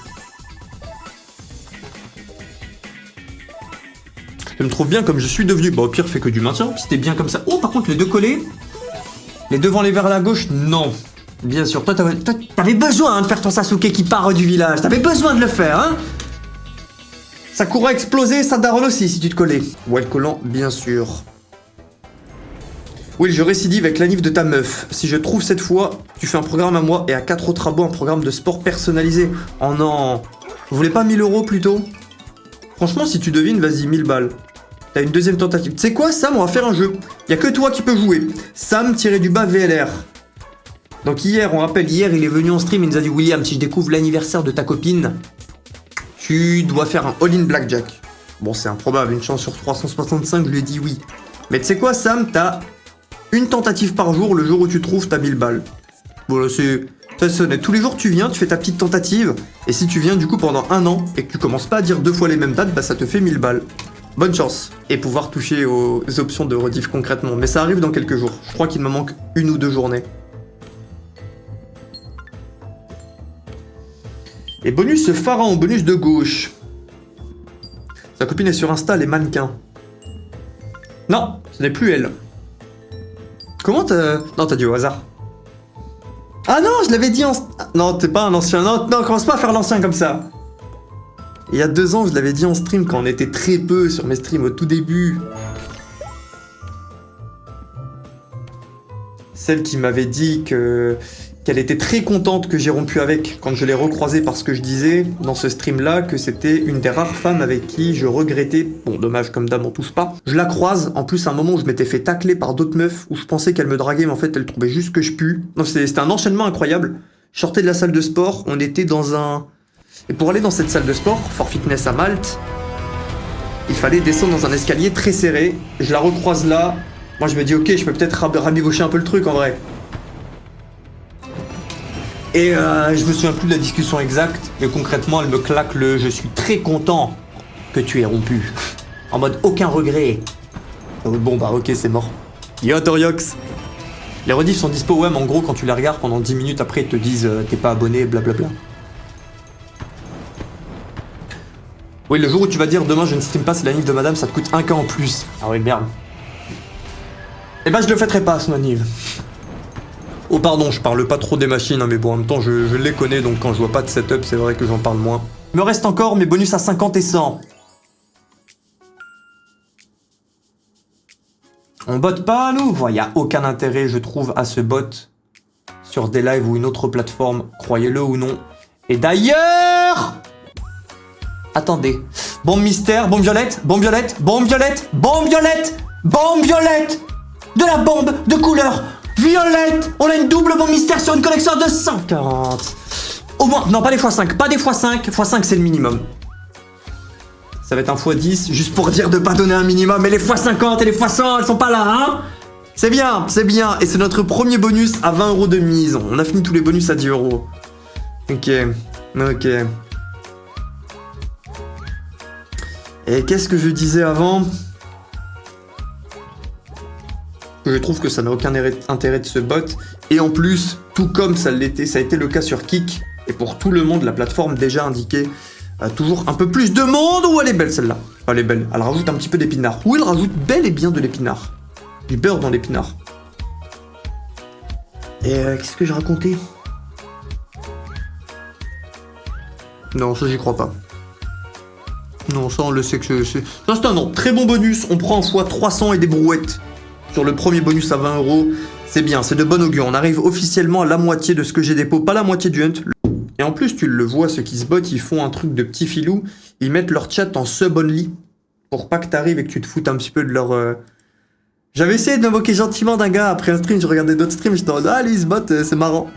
Je me trouve bien comme je suis devenu. Bah au pire, fais que du maintien, si t'es bien comme ça. Oh, par contre, les deux collés, les devant les vers à la gauche, non. Bien sûr, toi, t'avais besoin, hein, de faire ton Sasuke qui part du village. T'avais besoin de le faire, hein. Ça courait exploser, ça daronne aussi, si tu te collais. Ouais, le collant, bien sûr. Oui, je récidive avec l'anniv de ta meuf. Si je trouve cette fois, tu fais un programme à moi et à 4 autres abos un programme de sport personnalisé. Oh non. Vous voulez pas 1000 € plutôt? Franchement, si tu devines, vas-y, 1000 balles. T'as une deuxième tentative. Tu sais quoi, Sam, on va faire un jeu. Y a que toi qui peux jouer. Sam-VLR. Donc hier, on rappelle, hier, il est venu en stream, il nous a dit, William, si je découvre l'anniversaire de ta copine, tu dois faire un all-in blackjack. Bon, c'est improbable, une chance sur 365, je lui ai dit oui. Mais tu sais quoi, Sam, t'as une tentative par jour, le jour où tu trouves, t'as 1000 balles. Bon, là, c'est honnête. Tous les jours, tu viens, tu fais ta petite tentative, et si tu viens, du coup, pendant un an, et que tu commences pas à dire 2 fois les mêmes dates, bah ça te fait 1000 balles. Bonne chance. Et pouvoir toucher aux options de rediff concrètement. Mais ça arrive dans quelques jours. Je crois qu'il me manque 1 ou 2 journées. Et bonus pharaon, bonus de gauche. Sa copine est sur Insta, elle est mannequin. Non, ce n'est plus elle. Comment t'as... Non, t'as dit au hasard. Ah non, je l'avais dit en... Non, t'es pas un ancien. Non, commence pas à faire l'ancien comme ça. Il y a 2 ans, je l'avais dit en stream quand on était très peu sur mes streams au tout début. Celle qui m'avait dit qu'elle était très contente que j'ai rompu avec quand je l'ai recroisée parce que je disais dans ce stream-là que c'était une des rares femmes avec qui je regrettais. Bon, dommage, comme dame, on touche pas. Je la croise, en plus, à un moment où je m'étais fait tacler par d'autres meufs où je pensais qu'elle me draguait, mais en fait, elle trouvait juste que je pue. Non, c'était un enchaînement incroyable. Je sortais de la salle de sport, on était dans un... Et pour aller dans cette salle de sport, Fort Fitness à Malte, il fallait descendre dans un escalier très serré. Je la recroise là. Moi, je me dis, ok, je peux peut-être rabibocher un peu le truc en vrai. Et je me souviens plus de la discussion exacte, mais concrètement, elle me claque le « je suis très content que tu aies rompu ». En mode aucun regret. Bon bah ok, c'est mort. Yo Toriox. Les rediffs sont dispo, ouais, mais en gros, quand tu les regardes pendant 10 minutes après, ils te disent t'es pas abonné, blablabla. Oui, le jour où tu vas dire demain je ne stream pas, c'est la nive de madame, ça te coûte 1K en plus. Ah oui, merde. Eh ben je le fêterai pas, son anniv. Oh pardon, je parle pas trop des machines, hein, mais bon, en même temps, je les connais, donc quand je vois pas de setup, c'est vrai que j'en parle moins. Il me reste encore mes bonus à 50 et 100. On botte pas, nous? Il n'y a aucun intérêt, je trouve, à ce bot sur des lives ou une autre plateforme, croyez-le ou non. Et d'ailleurs... Attendez. Bombe mystère, bombe violette, bombe violette, bombe violette, bombe violette, bombe violette. De la bombe de couleur violette. On a une double bombe mystère sur une collection de 140. Au moins, non, pas des x5, pas des x5. x5, c'est le minimum. Ça va être un x10, juste pour dire de pas donner un minimum. Mais les x50 et les x100, elles sont pas là, hein. C'est bien, c'est bien. Et c'est notre premier bonus à 20 € de mise. On a fini tous les bonus à 10 €. Ok, ok. Et qu'est-ce que je disais avant? Je trouve que ça n'a aucun intérêt de ce bot. Et en plus, tout comme ça l'était, ça a été le cas sur Kick, et pour tout le monde, la plateforme déjà indiquée Toujours un peu plus de monde. Ou elle est belle celle-là. Elle est belle. Elle rajoute un petit peu d'épinard. Ou elle rajoute bel et bien de l'épinard. Du beurre dans l'épinard. Et qu'est-ce que je racontais? Non, ça j'y crois pas. Non, ça on le sait que c'est... Ça c'est un non. Très bon bonus. On prend fois 300 et des brouettes. Sur le premier bonus à 20 €. C'est bien, c'est de bon augure. On arrive officiellement à la moitié de ce que j'ai dépôt. Pas la moitié du hunt. Et en plus, tu le vois, ceux qui se bottent, ils font un truc de petit filou. Ils mettent leur chat en sub-only. Pour pas que t'arrives et que tu te foutes un petit peu de leur... J'avais essayé de m'invoquer gentiment d'un gars après un stream. Je regardais d'autres streams. J'étais en mode, ah lui il se botte, c'est marrant.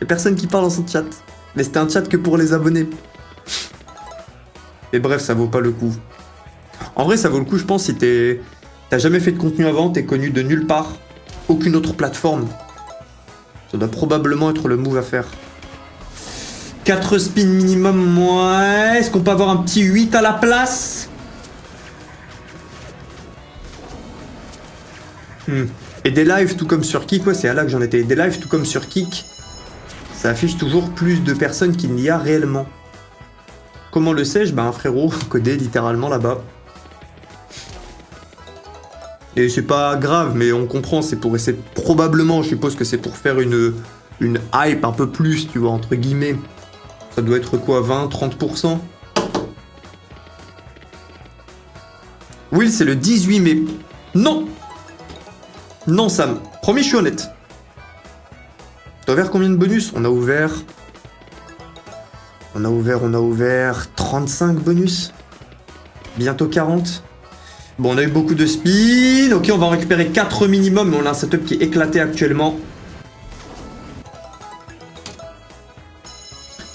Y'a personne qui parle dans son chat. Mais c'était un chat que pour les abonnés. Et bref, ça vaut pas le coup. En vrai, ça vaut le coup, je pense, si t'as jamais fait de contenu avant, t'es connu de nulle part, aucune autre plateforme. Ça doit probablement être le move à faire. 4 spins minimum, ouais. Est-ce qu'on peut avoir un petit 8 à la place? Et des lives tout comme sur Kick, ouais, c'est là que j'en étais. Des lives tout comme sur Kick, ça affiche toujours plus de personnes qu'il n'y a réellement. Comment le sais-je? Bah un frérot codé littéralement là-bas. Et c'est pas grave, mais on comprend, c'est pour essayer... Probablement, je suppose que c'est pour faire une hype un peu plus, tu vois, entre guillemets. Ça doit être quoi, 20-30%? Will, c'est le 18 mai. Non! Non, Sam. Promis, je suis honnête. T'as ouvert combien de bonus? On a ouvert 35 bonus. Bientôt 40. Bon, on a eu beaucoup de spin. Ok, on va en récupérer 4 minimum, mais on a un setup qui est éclaté actuellement.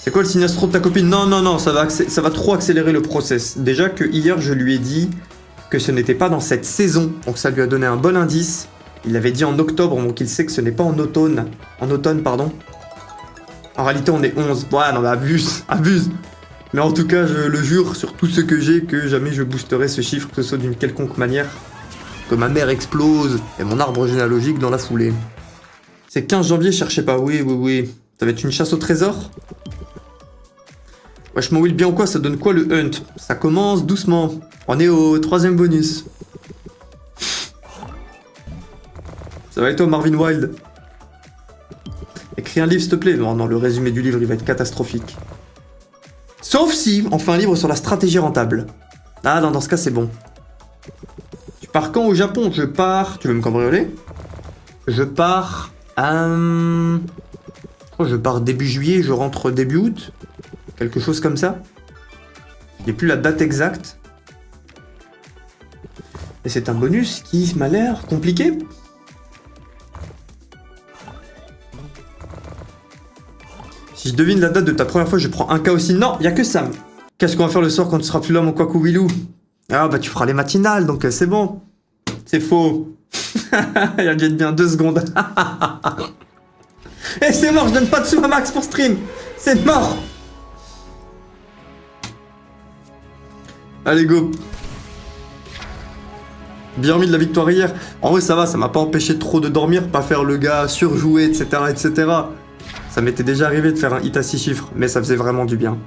C'est quoi le sinastro de ta copine? Non, non, non, ça va trop accélérer le process. Déjà que hier, je lui ai dit que ce n'était pas dans cette saison, donc ça lui a donné un bon indice. Il l'avait dit en octobre, donc il sait que ce n'est pas en automne. En automne, pardon. En réalité, on est 11. Ouais, non, mais abuse. Mais en tout cas, je le jure sur tout ce que j'ai que jamais je boosterai ce chiffre, que ce soit d'une quelconque manière. Que ma mère explose et mon arbre généalogique dans la foulée. C'est 15 janvier, cherchez pas. Oui. Ça va être une chasse au trésor? Wesh, mon Will, bien ou quoi? Ça donne quoi le hunt? Ça commence doucement. On est au 3e bonus. Ça va et toi, Marvin Wild? Écris un livre, s'il te plaît. Non, le résumé du livre, il va être catastrophique. Sauf si on fait un livre sur la stratégie rentable. Ah non, dans ce cas, c'est bon. Tu pars quand au Japon? Je pars... Tu veux me cambrioler? Je pars... Je pars début juillet, je rentre début août. Quelque chose comme ça. J'ai plus la date exacte. Et c'est un bonus qui m'a l'air compliqué. Si je devine la date de ta première fois, je prends un cas aussi. Non, y a que Sam. Qu'est-ce qu'on va faire le soir quand tu seras plus là, mon Kwaku Willou? Ah bah tu feras les matinales, donc c'est bon. C'est faux. Il a dû être bien 2 secondes. Et c'est mort, je donne pas de sous à Max pour stream. C'est mort. Allez, go. Bien remis de la victoire hier. En vrai, ça va, ça m'a pas empêché trop de dormir, pas faire le gars surjoué, etc., etc. Ça m'était déjà arrivé de faire un hit à 6 chiffres, mais ça faisait vraiment du bien.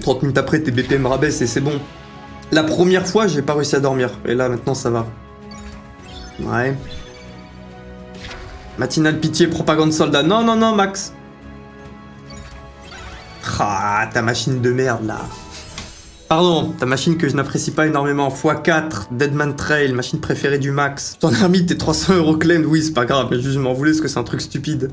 30 minutes après, tes BPM rabaissent et c'est bon. La première fois, j'ai pas réussi à dormir. Et là, maintenant, ça va. Ouais. Matinale pitié, propagande soldat. Non, non, non, Max. Ah, ta machine de merde, là. Pardon, ta machine que je n'apprécie pas énormément. x4, Deadman Trail, machine préférée du Max. T'en as mis tes 300 € claim, oui, c'est pas grave, mais juste je m'en voulais parce que c'est un truc stupide.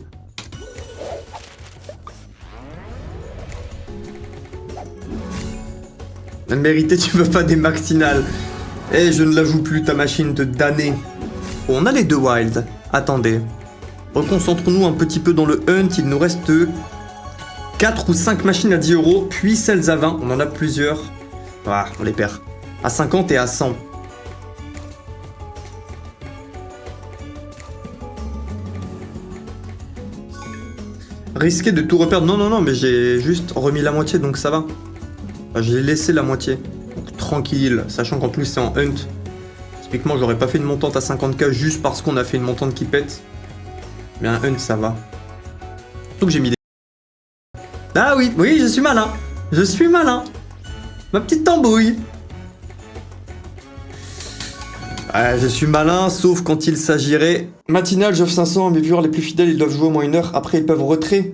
La mérité, tu veux pas des maxinales. Eh, je ne la joue plus, ta machine de damné. Oh, on a les 2 wild. Attendez. Reconcentrons-nous un petit peu dans le hunt, il nous reste 4 ou 5 machines à 10 €, puis celles à 20, on en a plusieurs. Ah, on les perd. À 50 et à 100. Risqué de tout reperdre. Non, non, non, mais j'ai juste remis la moitié, donc ça va. Enfin, j'ai laissé la moitié. Donc tranquille, sachant qu'en plus c'est en hunt. Typiquement, j'aurais pas fait une montante à 50k juste parce qu'on a fait une montante qui pète. Mais un hunt, ça va. Donc j'ai mis des... Ah oui, oui, je suis malin. Je suis malin. Ma petite tambouille. Ouais, je suis malin, sauf quand il s'agirait... Matinal, j'offre 500 à mes viewers les plus fidèles, ils doivent jouer au moins 1 heure, après ils peuvent retrait.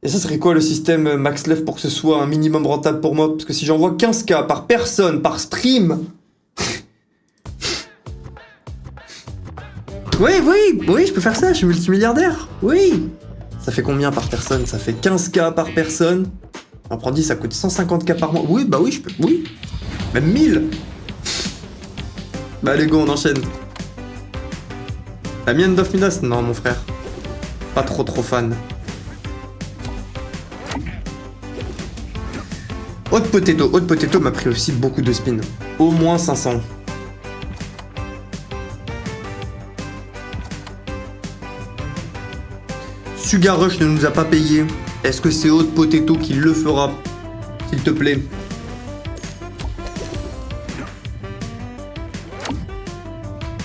Et ça serait quoi le système max left pour que ce soit un minimum rentable pour moi? Parce que si j'envoie 15K par personne, par stream... Oui, je peux faire ça, je suis multimilliardaire. Oui. Ça fait combien par personne? Ça fait 15K par personne. On prend 10, ça coûte 150K par mois. Oui, bah oui, je peux... Oui. Même 1000. Bah allez go, on enchaîne. La mienne d'Off Midas? Non mon frère. Pas trop fan. Hot Potato m'a pris aussi beaucoup de spins. Au moins 500. Sugar Rush ne nous a pas payé. Est-ce que c'est Hot Potato qui le fera? S'il te plaît.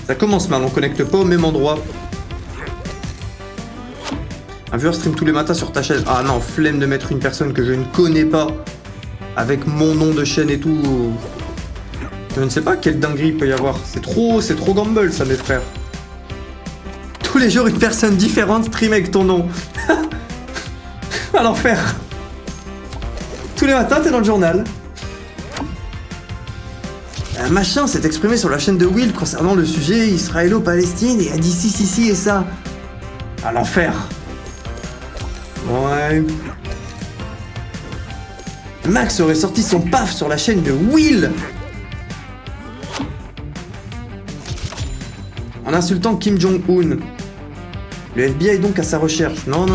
Ça commence mal, on connecte pas au même endroit. Un viewer stream tous les matins sur ta chaîne. Ah non, flemme de mettre une personne que je ne connais pas avec mon nom de chaîne et tout. Je ne sais pas quelle dinguerie il peut y avoir. C'est trop gamble ça mes frères. Tous les jours une personne différente stream avec ton nom. À l'enfer. Tous les matins t'es dans le journal. Un machin s'est exprimé sur la chaîne de Will concernant le sujet israélo-palestine et a dit si et ça. À l'enfer. Ouais. Max aurait sorti son paf sur la chaîne de Will en insultant Kim Jong-un. Le FBI est donc à sa recherche. Non.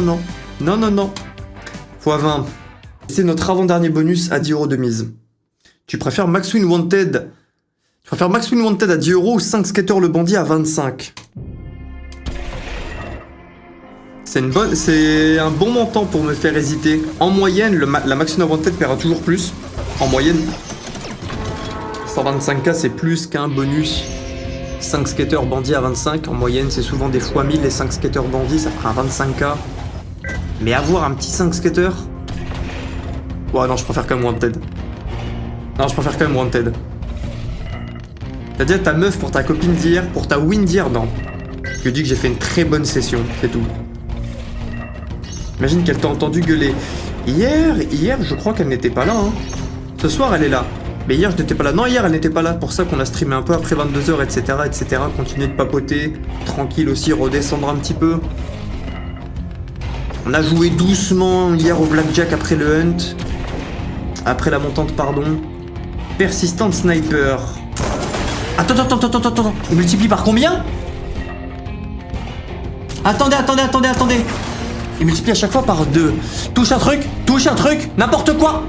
x20. C'est notre avant-dernier bonus à 10 € de mise. Tu préfères Max Win Wanted à 10 € ou 5 skaters le bandit à 25? C'est un bon montant pour me faire hésiter. En moyenne, la Max Win Wanted paiera toujours plus. En moyenne. 125K c'est plus qu'un bonus. 5 skaters bandits à 25. En moyenne, c'est souvent des fois 1000 les 5 skaters bandits, ça fera un 25K. Mais avoir un petit 5 skaters... Ouais, non, je préfère quand même Wanted. T'as dit à ta meuf pour ta copine d'hier, pour ta win d'hier, non. Je lui dis que j'ai fait une très bonne session, c'est tout. Imagine qu'elle t'a entendu gueuler. Hier, je crois qu'elle n'était pas là, hein. Ce soir, elle est là. Mais hier, je n'étais pas là. Non, hier, elle n'était pas là. Pour ça qu'on a streamé un peu après 22h, etc. Continuer de papoter. Tranquille aussi, redescendre un petit peu. On a joué doucement hier au Blackjack après le Hunt. Après la montante, pardon. Persistant Sniper. Attends. Il multiplie par combien? Attendez. Il multiplie à chaque fois par 2. Touche un truc, n'importe quoi.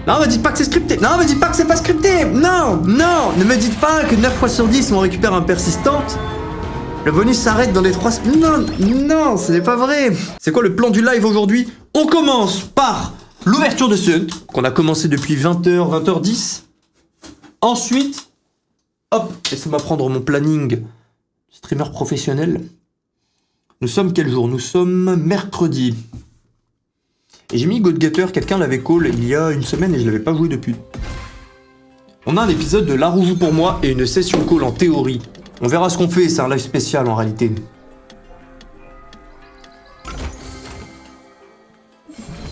Non, me dites pas que c'est scripté. Non, me dites pas que c'est pas scripté. Non, ne me dites pas que 9 fois sur 10 on récupère un persistante. Le bonus s'arrête dans les 3 semaines. Non, ce n'est pas vrai. C'est quoi le plan du live aujourd'hui? On commence par l'ouverture de ce hunt, qu'on a commencé depuis 20h, 20h10. Ensuite, hop, laissez-moi prendre mon planning streamer professionnel. Nous sommes quel jour? Nous sommes mercredi. Et j'ai mis Godgetter, quelqu'un l'avait call il y a une semaine et je l'avais pas joué depuis. On a un épisode de La Roue joue pour moi et une session call en théorie. On verra ce qu'on fait, c'est un live spécial en réalité.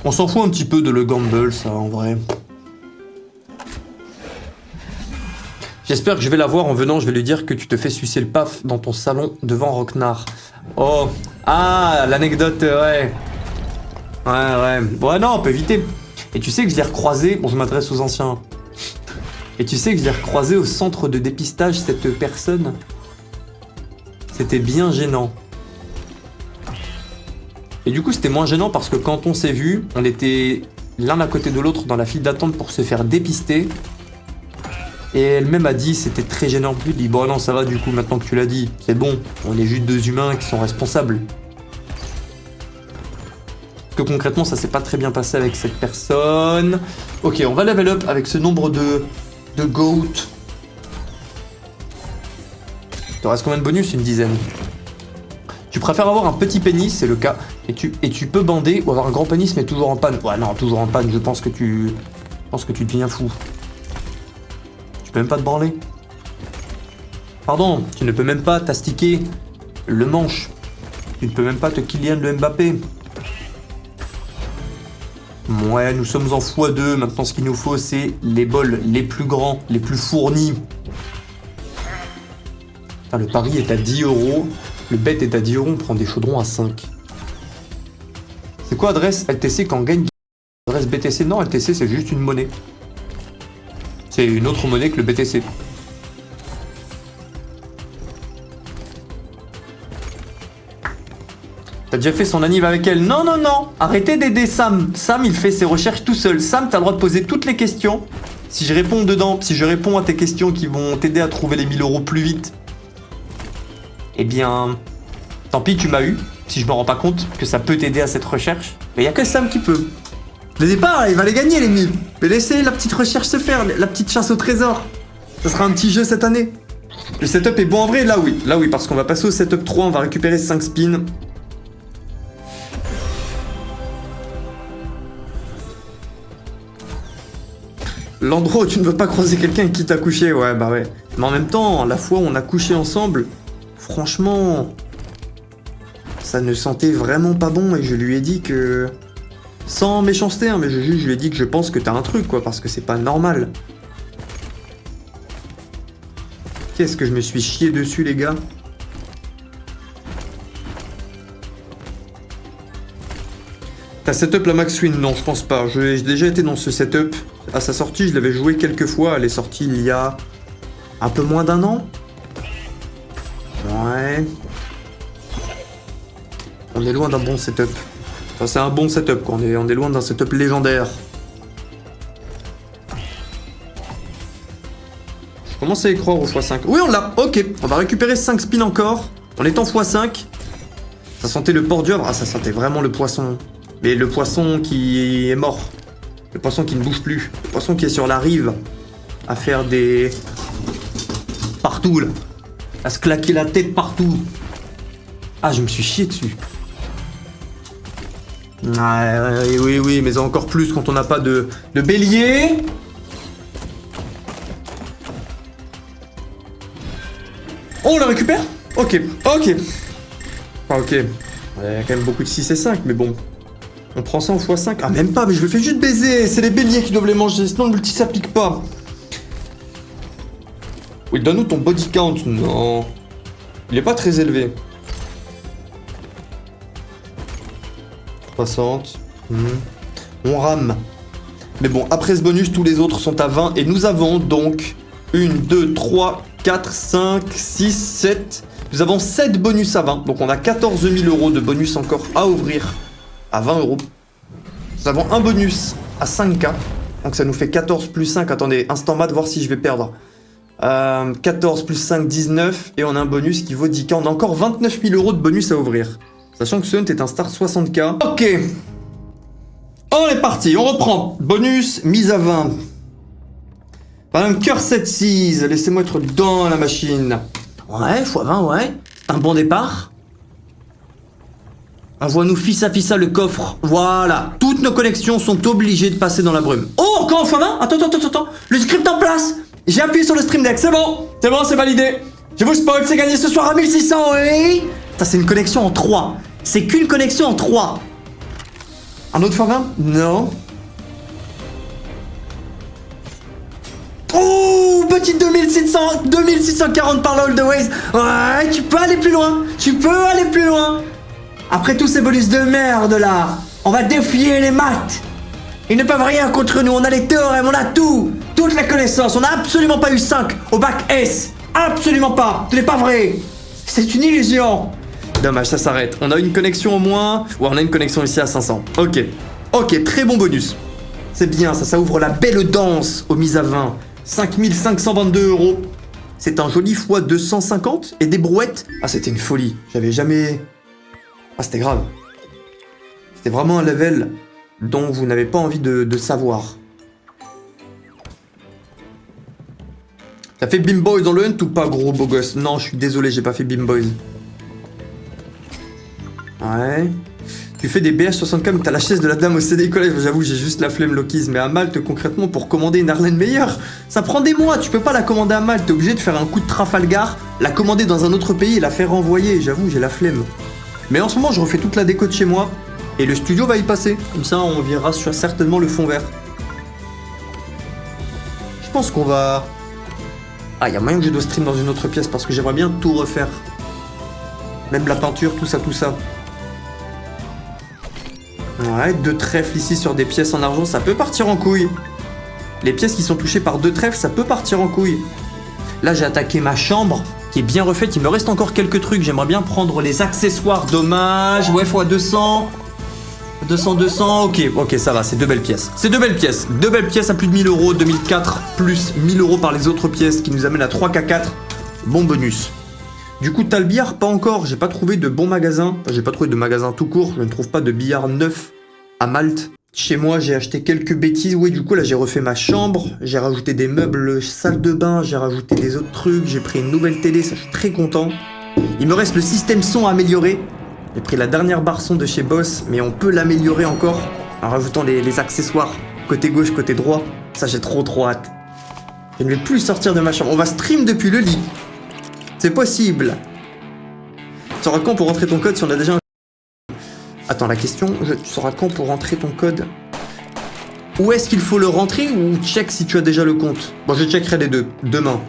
On s'en fout un petit peu de le gamble, ça, en vrai. J'espère que je vais la voir en venant, je vais lui dire que tu te fais sucer le paf dans ton salon devant Rocknar. Oh, ah, l'anecdote, ouais. Ouais, non, on peut éviter. Et tu sais que je l'ai recroisé, bon, je m'adresse aux anciens. Et tu sais que je l'ai recroisé au centre de dépistage, cette personne. C'était bien gênant. Et du coup, c'était moins gênant parce que quand on s'est vu, on était l'un à côté de l'autre dans la file d'attente pour se faire dépister. Et elle-même a dit, c'était très gênant. Je lui ai dit, bon non, ça va du coup, maintenant que tu l'as dit, c'est bon. On est juste 2 humains qui sont responsables. Parce que concrètement, ça s'est pas très bien passé avec cette personne. Ok, on va level up avec ce nombre de GOAT. Il te reste combien de bonus? Une dizaine. Tu préfères avoir un petit pénis, c'est le cas, et tu peux bander, ou avoir un grand pénis mais toujours en panne. Ouais, non, toujours en panne, je pense que tu deviens fou. Tu peux même pas te branler. Pardon, tu ne peux même pas t'astiquer le manche. Tu ne peux même pas te Kylian le Mbappé. Ouais, nous sommes en x2. Maintenant, ce qu'il nous faut, c'est les bols les plus grands, les plus fournis. Putain, le pari est à 10 €. Le bet est à 10 €. On prend des chaudrons à 5. C'est quoi adresse LTC quand on gagne? Adresse BTC? Non, LTC, c'est juste une monnaie. C'est une autre monnaie que le BTC. T'as déjà fait son anniv avec elle? Non, non, non. Arrêtez d'aider Sam. Sam, il fait ses recherches tout seul. Sam, t'as le droit de poser toutes les questions. Si je réponds dedans, si je réponds à tes questions qui vont t'aider à trouver les 1000 € plus vite, eh bien, tant pis, tu m'as eu. Si je me rends pas compte que ça peut t'aider à cette recherche. Mais y a que Sam qui peut. Le départ, il va les gagner, les 1000. Mais laissez la petite recherche se faire, la petite chasse au trésor. Ça sera un petit jeu cette année. Le setup est bon en vrai? Là, oui. Là, oui, parce qu'on va passer au setup 3. On va récupérer 5 spins. L'endroit où tu ne veux pas croiser quelqu'un qui t'a couché, ouais, bah ouais. Mais en même temps, la fois où on a couché ensemble, franchement, ça ne sentait vraiment pas bon et je lui ai dit que... Sans méchanceté, hein, mais je lui ai dit que je pense que t'as un truc, quoi, parce que c'est pas normal. Qu'est-ce que je me suis chié dessus, les gars? T'as setup la Max Win? Non, je pense pas. J'ai déjà été dans ce setup. À sa sortie, je l'avais joué quelques fois. Elle est sortie il y a un peu moins d'un an. Ouais. On est loin d'un bon setup. Enfin, c'est un bon setup, quoi. On est loin d'un setup légendaire. Je commence à y croire au x5. Oui, on l'a. Ok. On va récupérer 5 spins encore. En étant x5. Ça sentait le port d'œuvre. Ah, ça sentait vraiment le poisson. Mais le poisson qui est mort. Le poisson qui ne bouge plus. Le poisson qui est sur la rive. À faire des... Partout, là. À se claquer la tête partout. Ah, je me suis chié dessus. Oui, mais encore plus quand on n'a pas de bélier. Oh, on la récupère? Ok. Ah, ok. Il y a quand même beaucoup de 6 et 5, mais bon. On prend ça en x5. Ah, même pas, mais je le fais juste baiser. C'est les béliers qui doivent les manger, sinon le multi s'applique pas. Oui, donne-nous ton body count. Non. Il est pas très élevé. 60. On rame. Mais bon, après ce bonus, tous les autres sont à 20. Et nous avons donc 1, 2, 3, 4, 5, 6, 7. Nous avons 7 bonus à 20. Donc on a 14 000 € de bonus encore à ouvrir. À 20 €. Nous avons un bonus à 5K. Donc ça nous fait 14 plus 5. Attendez, instant math, voir si je vais perdre. 14 plus 5, 19. Et on a un bonus qui vaut 10K. On a encore 29 000 € de bonus à ouvrir. Sachant que ce hunt est un start 60K. Ok. On est parti. On reprend. Bonus, mise à 20. Madame Cœur 7-6. Laissez-moi être dans la machine. Ouais, x20, ouais. Un bon départ. Envoie-nous fissa le coffre. Voilà. Toutes nos connexions sont obligées de passer dans la brume. Oh, encore un x20. Attends. Le script en place. J'ai appuyé sur le stream deck. C'est bon, c'est validé. Je vous spoil, c'est gagné ce soir à 1600, oui. Ça, c'est une connexion en 3. C'est qu'une connexion en 3. Un autre x20? Non. Oh, petite 2640 par la Holdways. Ouais, tu peux aller plus loin. Après tous ces bonus de merde là, on va défier les maths. Ils ne peuvent rien contre nous, on a les théorèmes, on a tout. Toutes les connaissances, on n'a absolument pas eu 5 au bac S. Absolument pas, ce n'est pas vrai. C'est une illusion. Dommage, ça s'arrête. On a une connexion au moins. Ouais, on a une connexion ici à 500. Ok, très bon bonus. C'est bien, ça ouvre la belle danse aux mises à 20. 5522 €. C'est un joli x 250 et des brouettes. Ah, c'était une folie. J'avais jamais... Ah, c'était grave. C'était vraiment un level dont vous n'avez pas envie de savoir. T'as fait Beam Boys dans le hunt ou pas, gros beau gosse? Non, je suis désolé, j'ai pas fait Beam Boys. Ouais. Tu fais des BH60K, mais t'as la chaise de la dame au CDI Collège. J'avoue, j'ai juste la flemme Lokis. Mais à Malte, concrètement, pour commander une Arlène meilleure, ça prend des mois. Tu peux pas la commander à Malte. T'es obligé de faire un coup de Trafalgar, la commander dans un autre pays et la faire renvoyer. J'avoue, j'ai la flemme. Mais en ce moment, je refais toute la déco de chez moi. Et le studio va y passer. Comme ça, on verra sur certainement le fond vert. Je pense qu'on va... Ah, il y a moyen que je dois stream dans une autre pièce parce que j'aimerais bien tout refaire. Même la peinture, tout ça, tout ça. Ouais, 2 trèfles ici sur des pièces en argent, ça peut partir en couille. Les pièces qui sont touchées par 2 trèfles, ça peut partir en couille. Là, j'ai attaqué ma chambre, qui est bien refaite. Il me reste encore quelques trucs. J'aimerais bien prendre les accessoires. Dommage. Ouais, x 200. 200, ok, ça va, c'est 2 belles pièces. C'est 2 belles pièces. 2 belles pièces à plus de 1000 euros. 2004 plus 1000 euros par les autres pièces qui nous amènent à 3K4. Bon bonus. Du coup, t'as le billard, pas encore. J'ai pas trouvé de bon magasin. Enfin, j'ai pas trouvé de magasin tout court. Je ne trouve pas de billard neuf à Malte. Chez moi, j'ai acheté quelques bêtises. Oui, du coup, là, j'ai refait ma chambre. J'ai rajouté des meubles salle de bain. J'ai rajouté des autres trucs. J'ai pris une nouvelle télé. Ça, je suis très content. Il me reste le système son à améliorer. J'ai pris la dernière barre son de chez Boss, mais on peut l'améliorer encore en rajoutant les accessoires côté gauche, côté droit. Ça, j'ai trop hâte. Je ne vais plus sortir de ma chambre. On va stream depuis le lit. C'est possible. Tu sauras quand pour rentrer ton code si on a déjà un... Attends, la question, tu sauras quand pour rentrer ton code? Où est-ce qu'il faut le rentrer ou check si tu as déjà le compte? Bon, je checkerai les deux, demain.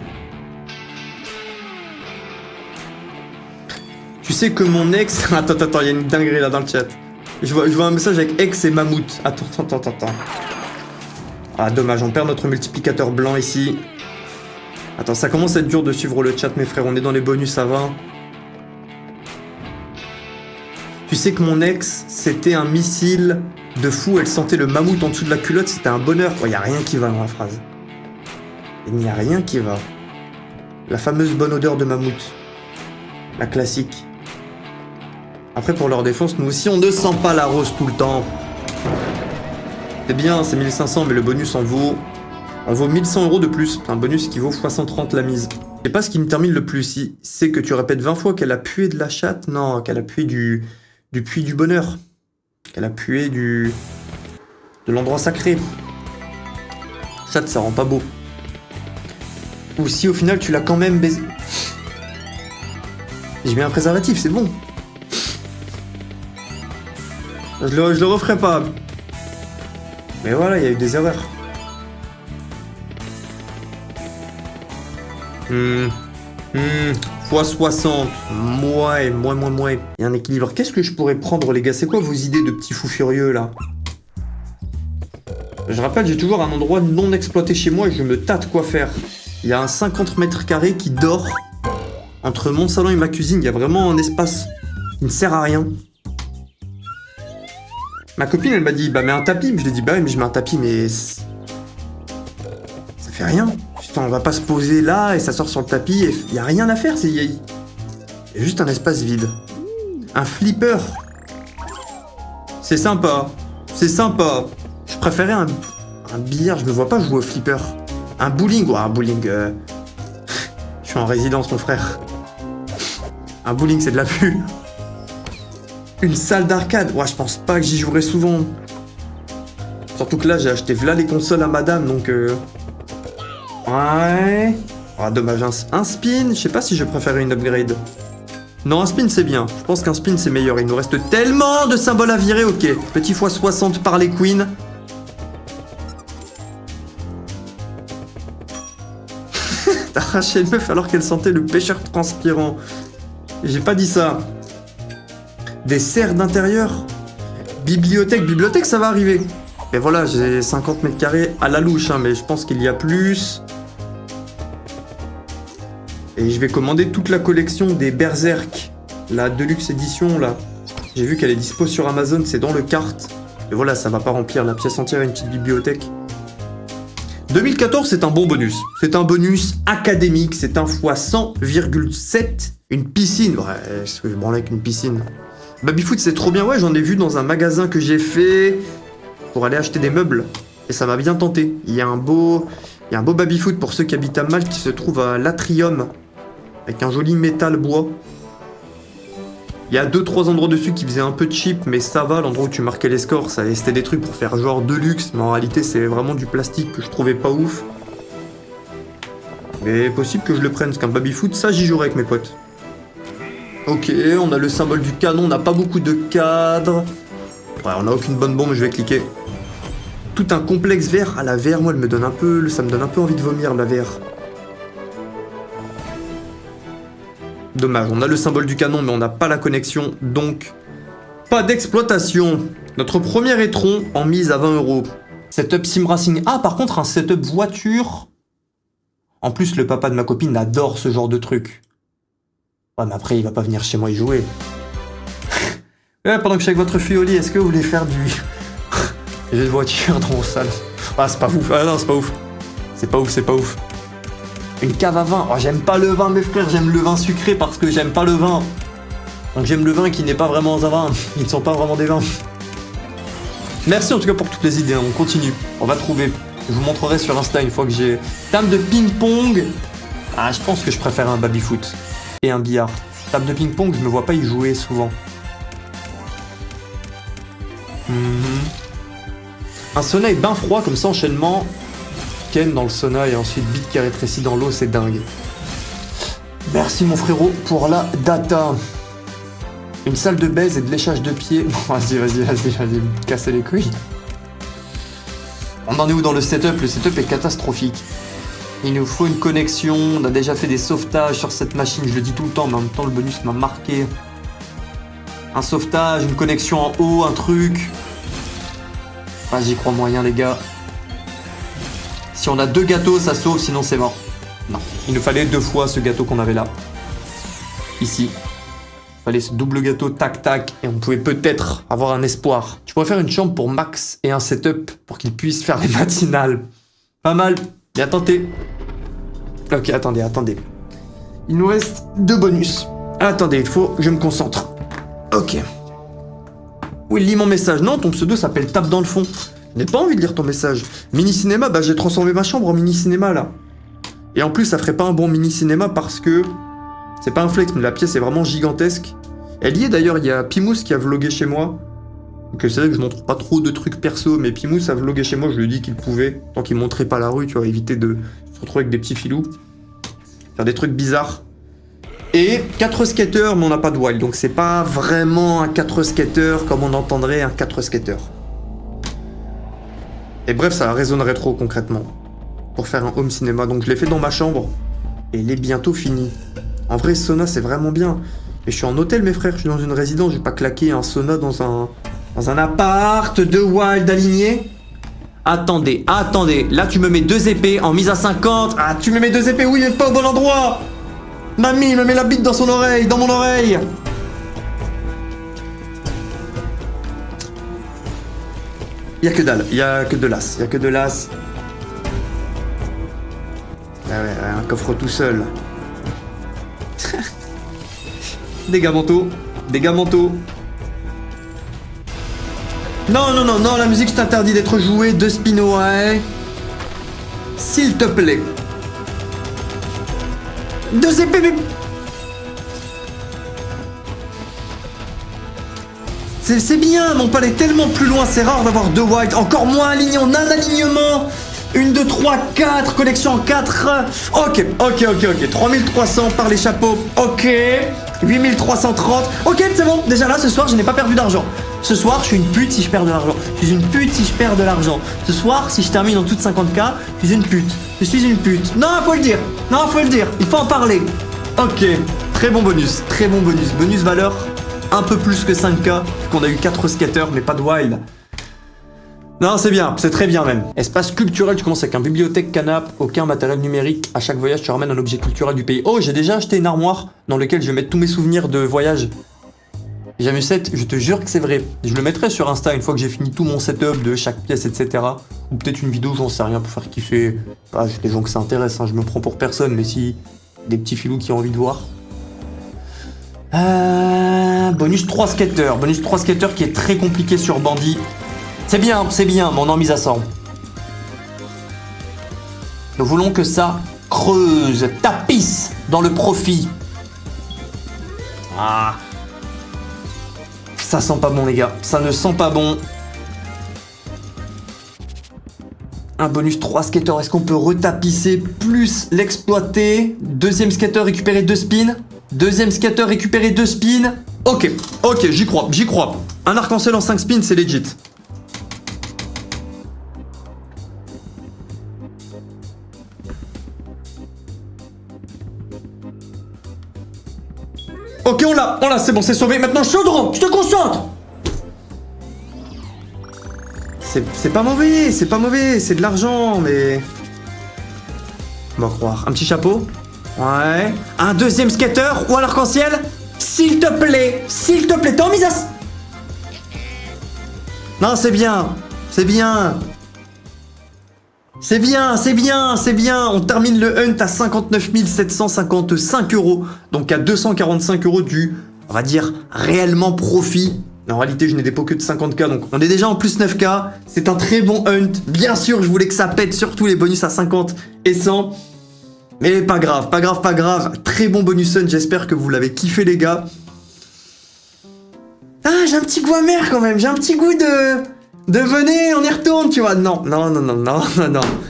Tu sais que mon ex... Attends, il y a une dinguerie là dans le chat. Je vois un message avec ex et mammouth. Attends. Ah, dommage, on perd notre multiplicateur blanc ici. Attends, ça commence à être dur de suivre le chat, mes frères. On est dans les bonus à 20. Tu sais que mon ex, c'était un missile de fou. Elle sentait le mammouth en dessous de la culotte. C'était un bonheur. Il n'y a rien qui va dans la phrase. Il n'y a rien qui va. La fameuse bonne odeur de mammouth. La classique. Après, pour leur défense, nous aussi, on ne sent pas la rose tout le temps. C'est bien, c'est 1500, mais le bonus en vaut... On vaut 1100 euros de plus. Un bonus qui vaut x130 la mise. Je sais pas ce qui me termine le plus ici. C'est que tu répètes 20 fois qu'elle a pué de la chatte. Non, qu'elle a pué du puits du bonheur. Qu'elle a pué de l'endroit sacré. Chatte, ça rend pas beau. Ou si au final tu l'as quand même baisé. J'ai mis un préservatif, c'est bon. Je le referai pas. Mais voilà, il y a eu des erreurs. Fois 60. Ouais. Il y a un équilibre. Qu'est-ce que je pourrais prendre, les gars? C'est quoi vos idées de petits fous furieux, là? Je rappelle, j'ai toujours un endroit non exploité chez moi et je me tâte quoi faire. Il y a un 50 mètres carrés qui dort. Entre mon salon et ma cuisine, il y a vraiment un espace qui ne sert à rien. Ma copine, elle m'a dit, bah mets un tapis. Je lui ai dit, bah oui, mais je mets un tapis, mais... ça fait rien. Putain, on va pas se poser là et ça sort sur le tapis et il y a rien à faire. Il y a juste un espace vide. Un flipper. C'est sympa. Je préférais un billard, je me vois pas jouer au flipper. Un bowling, ouais, un bowling... Je suis en résidence, mon frère. Un bowling, c'est de la pub. Une salle d'arcade. Ouais, je pense pas que j'y jouerai souvent. Surtout que là, j'ai acheté v'là les consoles à madame, donc... Ouais... Ah, dommage, un spin. Je sais pas si je préférais une upgrade. Non, un spin, c'est bien. Je pense qu'un spin, c'est meilleur. Il nous reste tellement de symboles à virer. Ok, petit x60 par les queens. T'as arraché une meuf alors qu'elle sentait le pêcheur transpirant. J'ai pas dit ça. Des serres d'intérieur. Bibliothèque, ça va arriver. Et voilà, j'ai 50 mètres carrés à la louche, hein, mais je pense qu'il y a plus. Et je vais commander toute la collection des Berserk. La Deluxe Edition, là. J'ai vu qu'elle est dispo sur Amazon, c'est dans le cart. Et voilà, ça va pas remplir la pièce entière, une petite bibliothèque. 2014, c'est un bon bonus. C'est un bonus académique, c'est un x 100,7. Une piscine. Ouais, est-ce que je branle avec une piscine? Babyfoot, c'est trop bien. Ouais, j'en ai vu dans un magasin que j'ai fait pour aller acheter des meubles. Et ça m'a bien tenté. Il y a un beau Babyfoot pour ceux qui habitent à Malte qui se trouve à l'Atrium. Avec un joli métal bois. Il y a 2-3 endroits dessus qui faisaient un peu cheap, mais ça va, l'endroit où tu marquais les scores, c'était des trucs pour faire genre de luxe, mais en réalité c'est vraiment du plastique que je trouvais pas ouf. Mais possible que je le prenne, parce qu'un baby-foot, ça j'y jouerai avec mes potes. Ok, on a le symbole du canon, on n'a pas beaucoup de cadres. Ouais, on n'a aucune bonne bombe, je vais cliquer. Tout un complexe vert. Ah, la VR, moi, ça me donne un peu envie de vomir, la VR. Dommage, on a le symbole du canon, mais on n'a pas la connexion, donc pas d'exploitation. Notre premier étron en mise à 20 €. Setup Sim Racing. Ah, par contre, un setup voiture. En plus, le papa de ma copine adore ce genre de truc. Ouais, mais après, il va pas venir chez moi y jouer. Ouais, pendant que je suis avec votre fille au lit, est-ce que vous voulez faire du jeu de voiture dans vos salles? Ah, c'est pas ouf. Ah non, c'est pas ouf. C'est pas ouf, c'est pas ouf. Une cave à vin. Oh, j'aime pas le vin, mes frères. J'aime le vin sucré parce que j'aime pas le vin. Donc j'aime le vin qui n'est pas vraiment un vin. Ils ne sont pas vraiment des vins. Merci en tout cas pour toutes les idées. On continue. On va trouver. Je vous montrerai sur Insta une fois que j'ai... Table de ping-pong. Ah, je pense que je préfère un baby-foot. Et un billard. Table de ping-pong, je me vois pas y jouer souvent. Un sauna est bien froid, comme ça, enchaînement. Ken dans le sauna et ensuite bite qui rétrécit dans l'eau, c'est dingue. Merci mon frérot pour la data. Une salle de baise et de léchage de pieds. Bon, vas-y, me casser les couilles. On en est où dans le setup? Le setup est catastrophique. Il nous faut une connexion. On a déjà fait des sauvetages sur cette machine, je le dis tout le temps, mais en même temps le bonus m'a marqué. Un sauvetage, une connexion en haut, un truc. Ah, j'y crois moyen les gars. Si on a 2 gâteaux, ça sauve, sinon c'est mort. Non, il nous fallait 2 fois ce gâteau qu'on avait là. Ici. Il fallait ce double gâteau, tac tac, et on pouvait peut-être avoir un espoir. Tu pourrais faire une chambre pour Max et un setup pour qu'il puisse faire les matinales. Pas mal, bien tenté. Ok, attendez. Il nous reste 2 bonus. Attendez, il faut que je me concentre. Ok. Oui, lis mon message. Non, ton pseudo s'appelle Tape dans le fond. Je n'ai pas envie de lire ton message. Mini-cinéma, bah j'ai transformé ma chambre en mini-cinéma là. Et en plus, ça ferait pas un bon mini-cinéma parce que... C'est pas un flex, mais la pièce est vraiment gigantesque. Elle y est d'ailleurs, il y a Pimous qui a vlogué chez moi. Donc c'est vrai que je montre pas trop de trucs perso, mais Pimous a vlogué chez moi, je lui ai dit qu'il pouvait. Tant qu'il montrait pas la rue, tu vois, éviter de se retrouver avec des petits filous. Faire des trucs bizarres. Et 4 skaters, mais on n'a pas de wild, donc c'est pas vraiment un 4 skaters comme on entendrait un 4 skaters. Et bref, ça résonnerait trop concrètement. Pour faire un home cinéma, donc je l'ai fait dans ma chambre. Et il est bientôt fini. En vrai, sauna, c'est vraiment bien. Mais je suis en hôtel, mes frères, je suis dans une résidence, je vais pas claquer un sauna dans un appart de wild aligné. Attendez, là tu me mets 2 épées en mise à 50. Ah, tu me mets 2 épées, oui, mais pas au bon endroit. Mamie me met la bite dans son oreille, dans mon oreille. Y'a que dalle, y'a que de l'as. Ah ouais, un coffre tout seul. Dégâts mentaux. Non, la musique je t'interdis d'être jouée, de Spinoway. S'il te plaît. 2 épées, mais... C'est bien, mon palais est tellement plus loin, c'est rare d'avoir 2 white, encore moins aligné, on a un alignement. 1, 2, 3, 4, collection en 4. Ok. 3300 par les chapeaux, ok. 8330, ok, c'est bon. Déjà là, ce soir, je n'ai pas perdu d'argent. Ce soir, je suis une pute si je perds de l'argent. Je suis une pute si je perds de l'argent. Ce soir, si je termine en tout de 50K, je suis une pute. Non, faut le dire. Il faut en parler. Ok, très bon bonus. Bonus valeur un peu plus que 5K, vu qu'on a eu 4 skaters, mais pas de wild. Non, c'est bien, c'est très bien même. Espace culturel, tu commences avec un bibliothèque canapé, aucun matériel numérique. À chaque voyage, tu ramènes un objet culturel du pays. Oh, j'ai déjà acheté une armoire dans laquelle je vais mettre tous mes souvenirs de voyage. Jamusette, je te jure que c'est vrai. Je le mettrai sur Insta une fois que j'ai fini tout mon setup de chaque pièce, etc. Ou peut-être une vidéo, j'en sais rien, pour faire kiffer. Ah, j'ai des gens que ça intéresse, hein. Je me prends pour personne, mais si des petits filous qui ont envie de voir. Bonus 3 skaters. Bonus 3 skaters qui est très compliqué sur Bandit. C'est bien, mais on en mise à 100. Nous voulons que ça creuse, tapisse dans le profit. Ah. Ça sent pas bon les gars, ça ne sent pas bon. Un bonus 3 skateurs, est-ce qu'on peut retapisser plus l'exploiter? Deuxième skateur récupérer 2 spins. Deuxième skateur récupérer 2 spins. Ok, j'y crois, j'y crois. Un arc-en-ciel en 5 spins, c'est legit. Ok, on l'a, c'est bon, c'est sauvé. Maintenant, chaudron, tu te concentres. C'est pas mauvais, c'est de l'argent, mais... On va croire. Un petit chapeau. Ouais. Un deuxième skateur ou un arc-en-ciel. S'il te plaît, t'es en mise à... Non, c'est bien. On termine le hunt à 59 755 €. Donc à 245 € du, on va dire, réellement profit. En réalité, je n'ai des pots que de 50K, donc on est déjà en plus 9K. C'est un très bon hunt. Bien sûr, je voulais que ça pète, surtout les bonus à 50 et 100. Mais pas grave. Très bon bonus hunt, j'espère que vous l'avez kiffé, les gars. Ah, j'ai un petit goût amer quand même. J'ai un petit goût de venez, on y retourne, tu vois. Non.